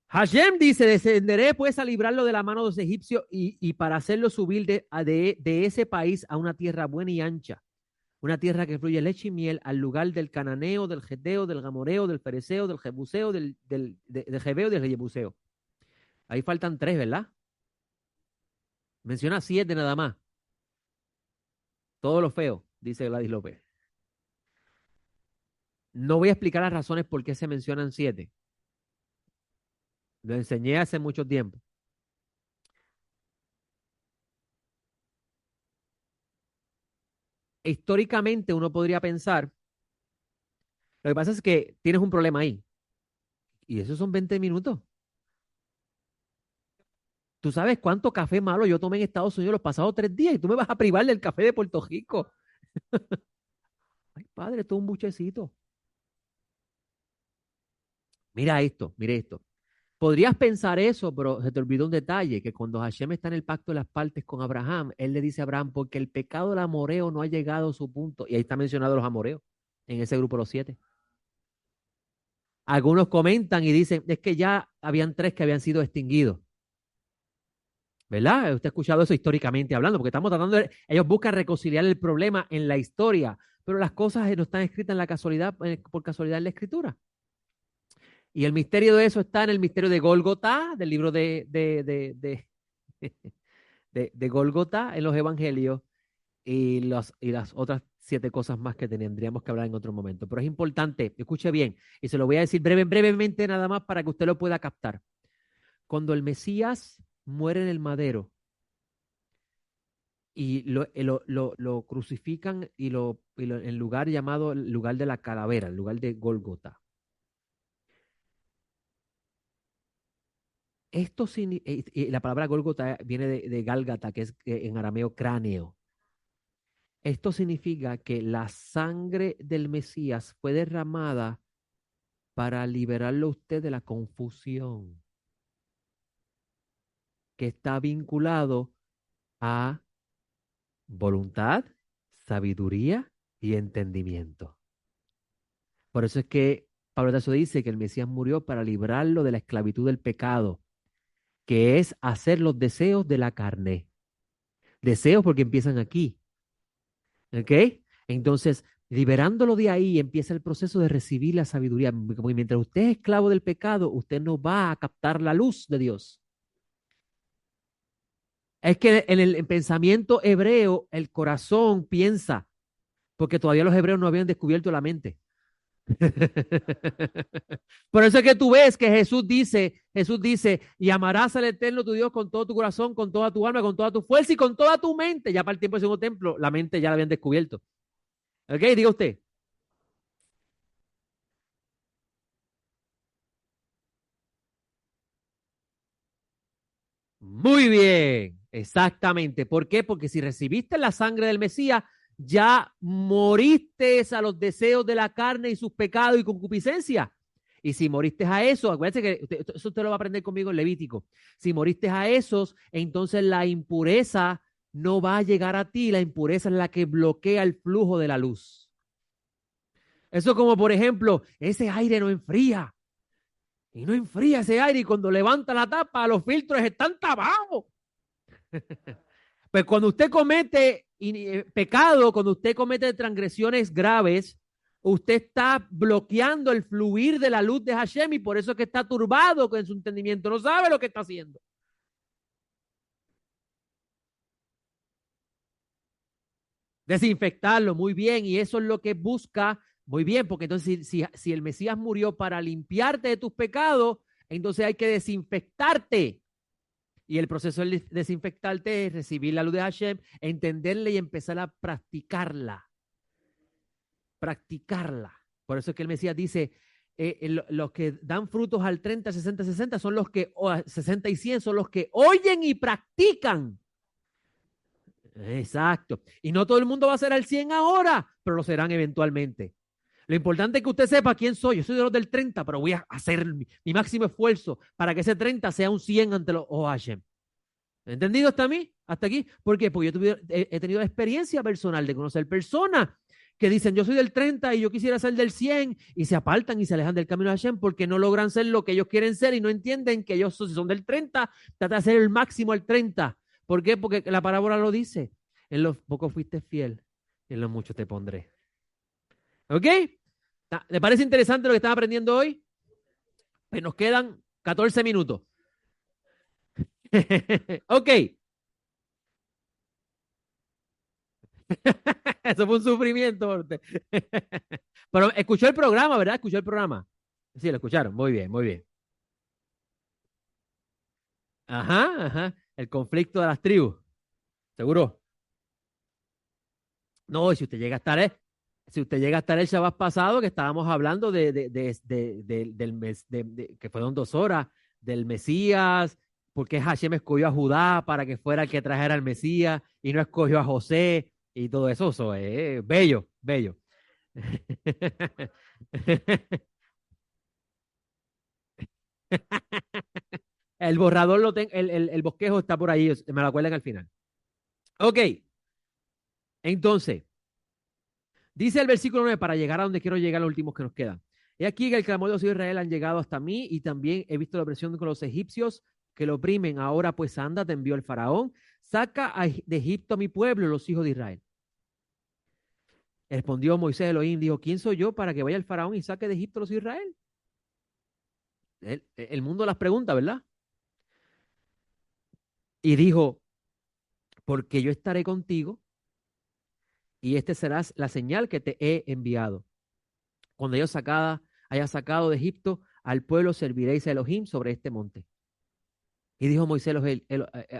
Hashem dice, descenderé pues a librarlo de la mano de los egipcios y para hacerlo subir de ese país a una tierra buena y ancha, una tierra que fluye leche y miel, al lugar del cananeo, del geteo, del gamoreo, del fereceo, del jebuseo, del jebeo y del jebuseo. Ahí faltan tres, ¿verdad? Menciona siete nada más. Todo lo feo, dice Gladys López. No voy a explicar las razones por qué se mencionan siete. Lo enseñé hace mucho tiempo. Históricamente uno podría pensar, lo que pasa es que tienes un problema ahí. Y esos son 20 minutos. ¿Tú sabes cuánto café malo yo tomé en Estados Unidos los pasados 3 días? Y tú me vas a privar del café de Puerto Rico. Ay, padre, todo un buchecito. Mira esto, mire esto. Podrías pensar eso, pero se te olvidó un detalle, que cuando Hashem está en el pacto de las partes con Abraham, él le dice a Abraham, porque el pecado del amoreo no ha llegado a su punto. Y ahí está mencionado los amoreos, en ese grupo de los siete. Algunos comentan y dicen, es que ya habían tres que habían sido extinguidos. ¿Verdad? Usted ha escuchado eso históricamente hablando, porque estamos tratando ellos buscan reconciliar el problema en la historia, pero las cosas no están escritas en la casualidad, por casualidad en la escritura. Y el misterio de eso está en el misterio de Gólgota, del libro de Gólgota en los evangelios y las otras siete cosas más que tendríamos que hablar en otro momento. Pero es importante, escuche bien, y se lo voy a decir brevemente nada más para que usted lo pueda captar. Cuando el Mesías muere en el madero, y lo crucifican en el lugar llamado el lugar de la calavera, el lugar de Gólgota. La palabra Gólgota viene de Gálgata, que es en arameo cráneo. Esto significa que la sangre del Mesías fue derramada para liberarlo a usted de la confusión que está vinculado a voluntad, sabiduría y entendimiento. Por eso es que Pablo Tasso dice que el Mesías murió para librarlo de la esclavitud del pecado, que es hacer los deseos de la carne. Deseos porque empiezan aquí, ¿ok? Entonces, liberándolo de ahí, empieza el proceso de recibir la sabiduría. Porque mientras usted es esclavo del pecado, usted no va a captar la luz de Dios. Es que en el pensamiento hebreo, el corazón piensa, porque todavía los hebreos no habían descubierto la mente. Por eso es que tú ves que Jesús dice, y amarás al Eterno tu Dios con todo tu corazón, con toda tu alma, con toda tu fuerza y con toda tu mente. Ya para el tiempo del segundo templo, la mente ya la habían descubierto. ¿Ok? Diga usted. Muy bien, exactamente. ¿Por qué? Porque si recibiste la sangre del Mesías, ya moriste a los deseos de la carne y sus pecados y concupiscencia. Y si moriste a eso, acuérdense que eso usted lo va a aprender conmigo en Levítico. Si moriste a esos, entonces la impureza no va a llegar a ti. La impureza es la que bloquea el flujo de la luz. Eso como, por ejemplo, ese aire no enfría. Y no enfría ese aire y cuando levanta la tapa, los filtros están tapados. Pues cuando usted comete pecado, cuando usted comete transgresiones graves, usted está bloqueando el fluir de la luz de Hashem y por eso es que está turbado con su entendimiento, no sabe lo que está haciendo. Desinfectarlo, muy bien, y eso es lo que busca, muy bien, porque entonces si el Mesías murió para limpiarte de tus pecados, entonces hay que desinfectarte. Y el proceso de desinfectarte es recibir la luz de Hashem, entenderla y empezar a practicarla. Practicarla. Por eso es que el Mesías dice, los que dan frutos al 30, 60, 60 son los que, o a 60 y 100 son los que oyen y practican. Exacto. Y no todo el mundo va a ser al 100 ahora, pero lo serán eventualmente. Lo importante es que usted sepa quién soy. Yo soy de los del 30, pero voy a hacer mi máximo esfuerzo para que ese 30 sea un 100 ante los Hashem. ¿Entendido hasta mí? ¿Hasta aquí? ¿Por qué? Porque yo he tenido la experiencia personal de conocer personas que dicen, yo soy del 30 y yo quisiera ser del 100 y se apartan y se alejan del camino de Hashem porque no logran ser lo que ellos quieren ser y no entienden que ellos si son del 30, trata de hacer el máximo al 30. ¿Por qué? Porque la parábola lo dice. En los pocos fuiste fiel, en los muchos te pondré. ¿Ok? ¿Le parece interesante lo que están aprendiendo hoy? Pues nos quedan 14 minutos. Ok. Eso fue un sufrimiento. Pero escuchó el programa, ¿verdad? Escuchó el programa. Sí, lo escucharon. Muy bien, muy bien. Ajá, ajá. El conflicto de las tribus. ¿Seguro? No, si usted llega a estar, si usted llega a estar el Shabbat pasado, que estábamos hablando del mes, que fueron 2 horas, del Mesías, porque Hashem escogió a Judá para que fuera el que trajera al Mesías y no escogió a José y todo eso, eso es bello, bello. El borrador lo tengo, el bosquejo está por ahí, me lo acuerdan al final. Ok, entonces, dice el versículo 9, para llegar a donde quiero llegar, los últimos que nos quedan. He aquí que el clamor de los hijos de Israel han llegado hasta mí y también he visto la opresión con los egipcios que lo oprimen. Ahora pues anda, te envió el faraón, saca de Egipto a mi pueblo, los hijos de Israel. Respondió Moisés Elohim, dijo, ¿quién soy yo para que vaya el faraón y saque de Egipto a los hijos de Israel? El mundo las pregunta, ¿verdad? Y dijo, porque yo estaré contigo y este será la señal que te he enviado. Cuando yo haya sacado de Egipto al pueblo, serviréis a Elohim sobre este monte. Y dijo Moisés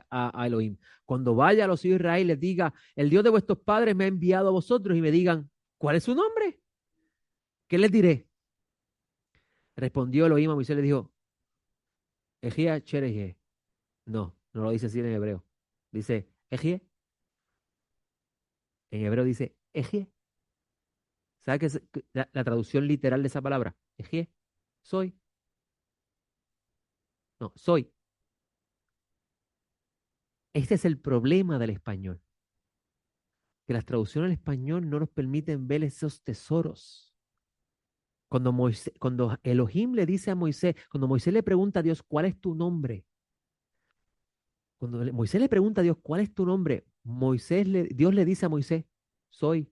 a Elohim, cuando vaya a los hijos de Israel, les diga, el Dios de vuestros padres me ha enviado a vosotros y me digan, ¿cuál es su nombre? ¿Qué les diré? Respondió Elohim a Moisés, le dijo, Ejía Cherejé. No, no lo dice así en hebreo. Dice, Ejie. En hebreo dice, Ejie. ¿Sabe qué es la traducción literal de esa palabra? Ejie. Soy. No, soy. Este es el problema del español, que las traducciones al español no nos permiten ver esos tesoros. Cuando Elohim le dice a Moisés, cuando Moisés le pregunta a Dios, ¿cuál es tu nombre? Cuando Moisés le pregunta a Dios, ¿cuál es tu nombre? Dios le dice a Moisés, soy.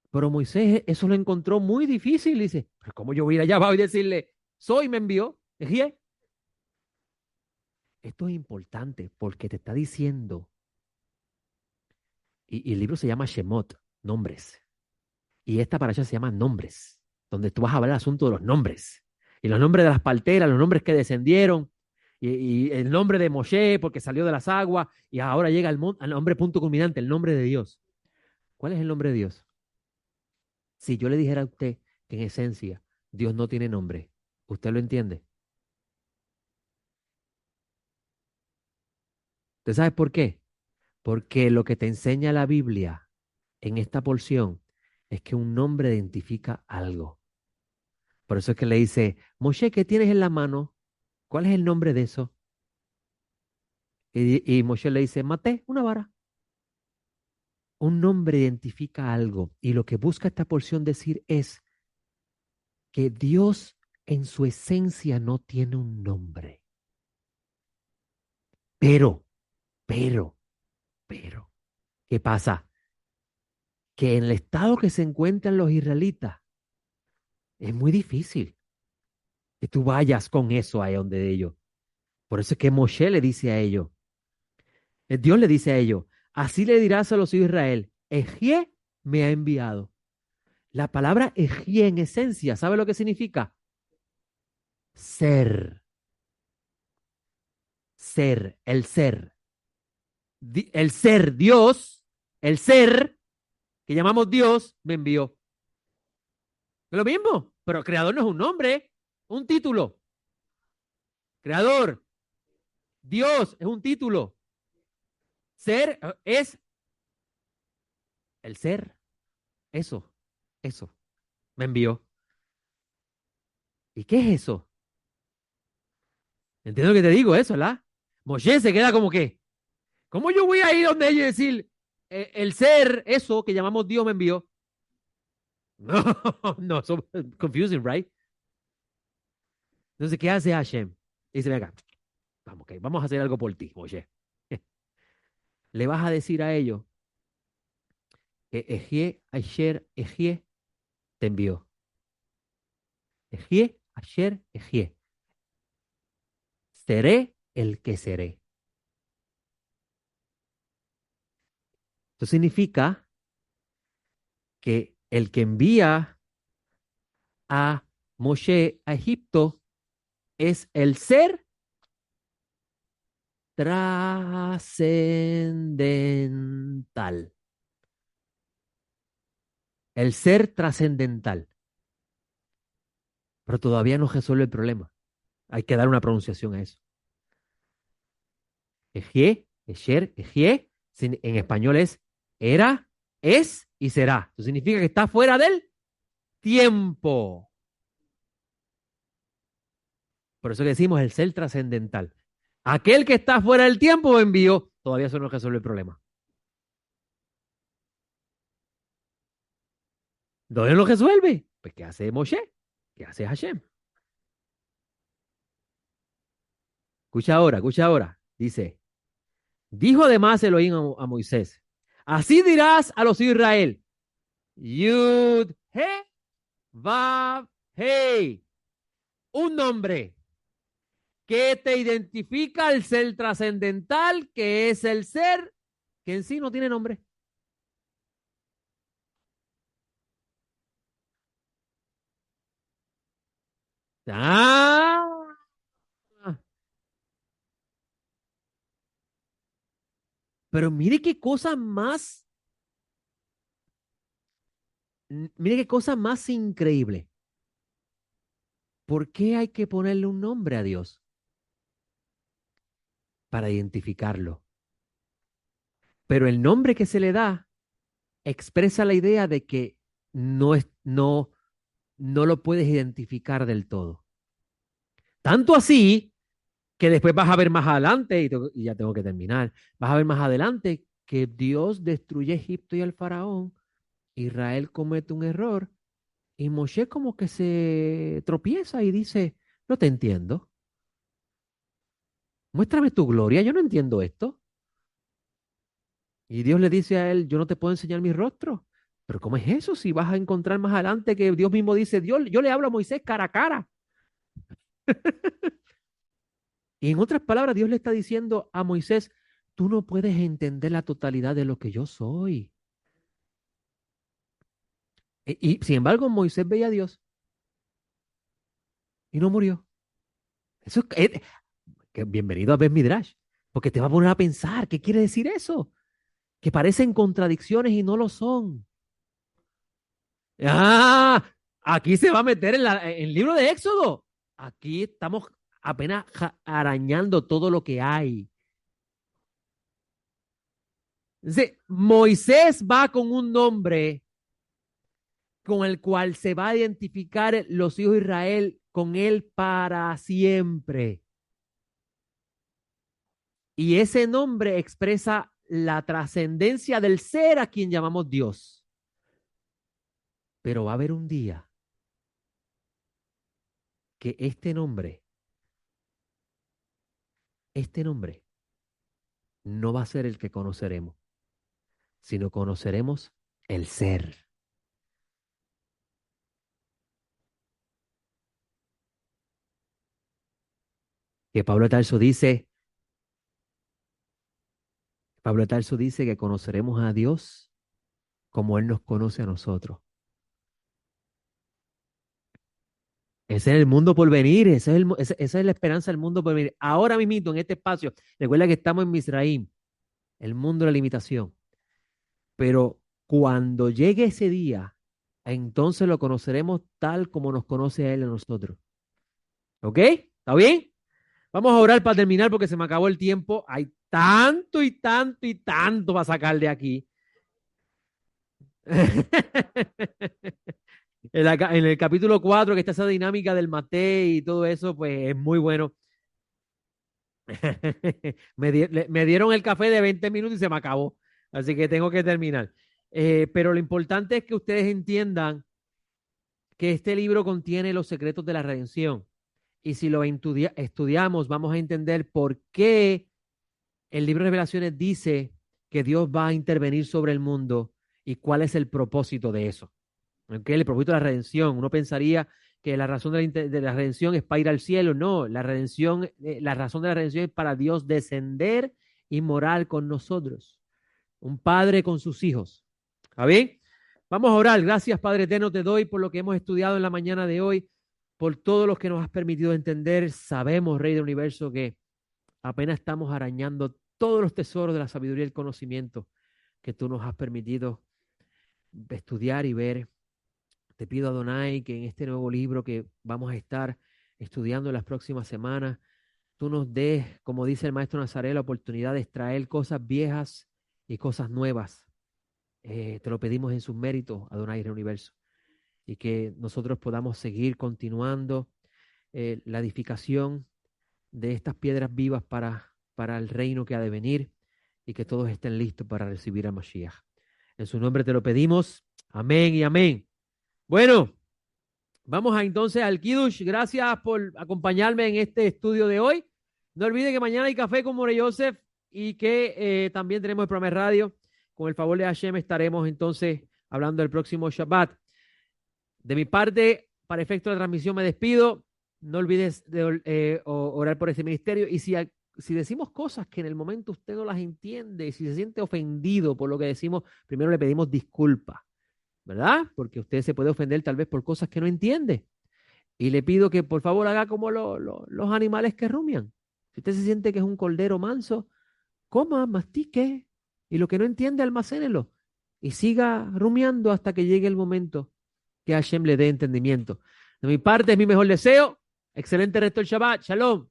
Pero Moisés eso lo encontró muy difícil. Dice, ¿pero cómo yo voy a ir allá abajo y decirle, soy, me envió? Ejie. Esto es importante porque te está diciendo, y el libro se llama Shemot, nombres. Y esta para allá se llama nombres, donde tú vas a ver el asunto de los nombres. Y los nombres de las parteras, los nombres que descendieron, y el nombre de Moshe porque salió de las aguas, y ahora llega al nombre punto culminante, el nombre de Dios. ¿Cuál es el nombre de Dios? Si yo le dijera a usted que en esencia Dios no tiene nombre, ¿usted lo entiende? ¿Usted sabe por qué? Porque lo que te enseña la Biblia en esta porción es que un nombre identifica algo. Por eso es que le dice, Moshe, ¿qué tienes en la mano? ¿Cuál es el nombre de eso? Y Moshe le dice, maté una vara. Un nombre identifica algo. Y lo que busca esta porción decir es que Dios en su esencia no tiene un nombre. Pero, pero, pero, ¿qué pasa? Que en el estado que se encuentran los israelitas es muy difícil que tú vayas con eso ahí donde ellos. Por eso es que Moshe le dice a ellos, Dios le dice a ellos, así le dirás a los hijos de Israel, Ejie me ha enviado. La palabra Ejie en esencia, ¿sabe lo que significa? Ser, el ser. El ser, Dios, el ser que llamamos Dios, me envió. Es lo mismo, pero creador no es un nombre, un título. Creador, Dios es un título. Ser es el ser. Eso. Me envió. ¿Y qué es eso? Entiendo que te digo eso, ¿verdad? Moshe se queda como que, ¿cómo yo voy a ir donde ellos y decir, el ser, eso que llamamos Dios me envió? No, no, so confusing, right? Entonces, ¿qué hace Hashem? Dice, venga, vamos, okay, vamos a hacer algo por ti, Moshe. Le vas a decir a ellos que Ejie, Asher, Ejie te envió. Ejie, Asher, Ejie. Seré el que seré. Esto significa que el que envía a Moshe a Egipto es el ser trascendental. El ser trascendental. Pero todavía no resuelve el problema. Hay que dar una pronunciación a eso. Ejie, Esher, Ejie, en español es era, es y será. Eso significa que está fuera del tiempo. Por eso que decimos el ser trascendental. Aquel que está fuera del tiempo envió. Todavía eso no resuelve el problema. ¿Dónde lo resuelve? Pues ¿qué hace Moshe? ¿Qué hace Hashem? Escucha ahora. Dice, dijo además Elohim a Moisés, así dirás a los hijos de Israel, Yud, He, Vav, Hei, un nombre que te identifica al ser trascendental, que es el ser que en sí no tiene nombre. Ah, pero mire qué cosa más increíble. ¿Por qué hay que ponerle un nombre a Dios? Para identificarlo. Pero el nombre que se le da expresa la idea de que no lo puedes identificar del todo. Tanto así que después vas a ver más adelante, y ya tengo que terminar, vas a ver más adelante que Dios destruye Egipto y al faraón, Israel comete un error y Moshe como que se tropieza y dice, no te entiendo, muéstrame tu gloria, yo no entiendo esto. Y Dios le dice a él, yo no te puedo enseñar mi rostro. Pero ¿cómo es eso? Si vas a encontrar más adelante que Dios mismo dice, Dios, yo le hablo a Moisés cara a cara. Y en otras palabras, Dios le está diciendo a Moisés, tú no puedes entender la totalidad de lo que yo soy. Y sin embargo, Moisés veía a Dios y no murió. Eso que bienvenido a Ben Midrash, porque te va a poner a pensar, ¿qué quiere decir eso? Que parecen contradicciones y no lo son. Ah, aquí se va a meter en el libro de Éxodo. Aquí estamos apenas arañando todo lo que hay. Entonces, Moisés va con un nombre con el cual se va a identificar los hijos de Israel con él para siempre. Y ese nombre expresa la trascendencia del ser a quien llamamos Dios. Pero va a haber un día que este nombre no va a ser el que conoceremos, sino conoceremos el ser. Que Pablo de Tarso dice que conoceremos a Dios como Él nos conoce a nosotros. Ese es el mundo por venir, esa es la esperanza del mundo por venir. Ahora mismo, en este espacio, recuerda que estamos en Misraim, el mundo de la limitación. Pero cuando llegue ese día, entonces lo conoceremos tal como nos conoce a Él a nosotros. ¿Ok? ¿Está bien? Vamos a orar para terminar porque se me acabó el tiempo. Hay tanto y tanto y tanto para sacar de aquí. En el capítulo 4 que está esa dinámica del mate y todo eso, pues es muy bueno. Me dieron el café de 20 minutos y se me acabó. Así que tengo que terminar. Pero lo importante es que ustedes entiendan que este libro contiene los secretos de la redención. Y si lo estudiamos, vamos a entender por qué el libro de Revelaciones dice que Dios va a intervenir sobre el mundo y cuál es el propósito de eso. ¿Okay? El propósito de la redención. Uno pensaría que la razón de la redención es para ir al cielo. No, la redención, la razón de la redención es para Dios descender y morar con nosotros. Un padre con sus hijos. ¿Está bien? Vamos a orar. Gracias, Padre Eterno, te doy por lo que hemos estudiado en la mañana de hoy, por todo lo que nos has permitido entender. Sabemos, Rey del Universo, que apenas estamos arañando todos los tesoros de la sabiduría y el conocimiento que tú nos has permitido estudiar y ver. Te pido, Adonai, que en este nuevo libro que vamos a estar estudiando en las próximas semanas, tú nos des, como dice el maestro Nazaret, la oportunidad de extraer cosas viejas y cosas nuevas. Te lo pedimos en sus méritos, Adonai del Universo, y que nosotros podamos seguir continuando la edificación de estas piedras vivas para el reino que ha de venir y que todos estén listos para recibir a Mashiach. En su nombre te lo pedimos. Amén y amén. Bueno, vamos a entonces al Kiddush. Gracias por acompañarme en este estudio de hoy. No olviden que mañana hay café con More Joseph y que también tenemos el programa de radio. Con el favor de Hashem estaremos entonces hablando del próximo Shabbat. De mi parte, para efecto de la transmisión me despido. No olvides de orar por este ministerio. Y si decimos cosas que en el momento usted no las entiende, si se siente ofendido por lo que decimos, primero le pedimos disculpas, ¿verdad? Porque usted se puede ofender tal vez por cosas que no entiende. Y le pido que por favor haga como los animales que rumian. Si usted se siente que es un cordero manso, coma, mastique, y lo que no entiende, almacénelo. Y siga rumiando hasta que llegue el momento que Hashem le dé entendimiento. De mi parte, es mi mejor deseo. Excelente resto del Shabbat. Shalom.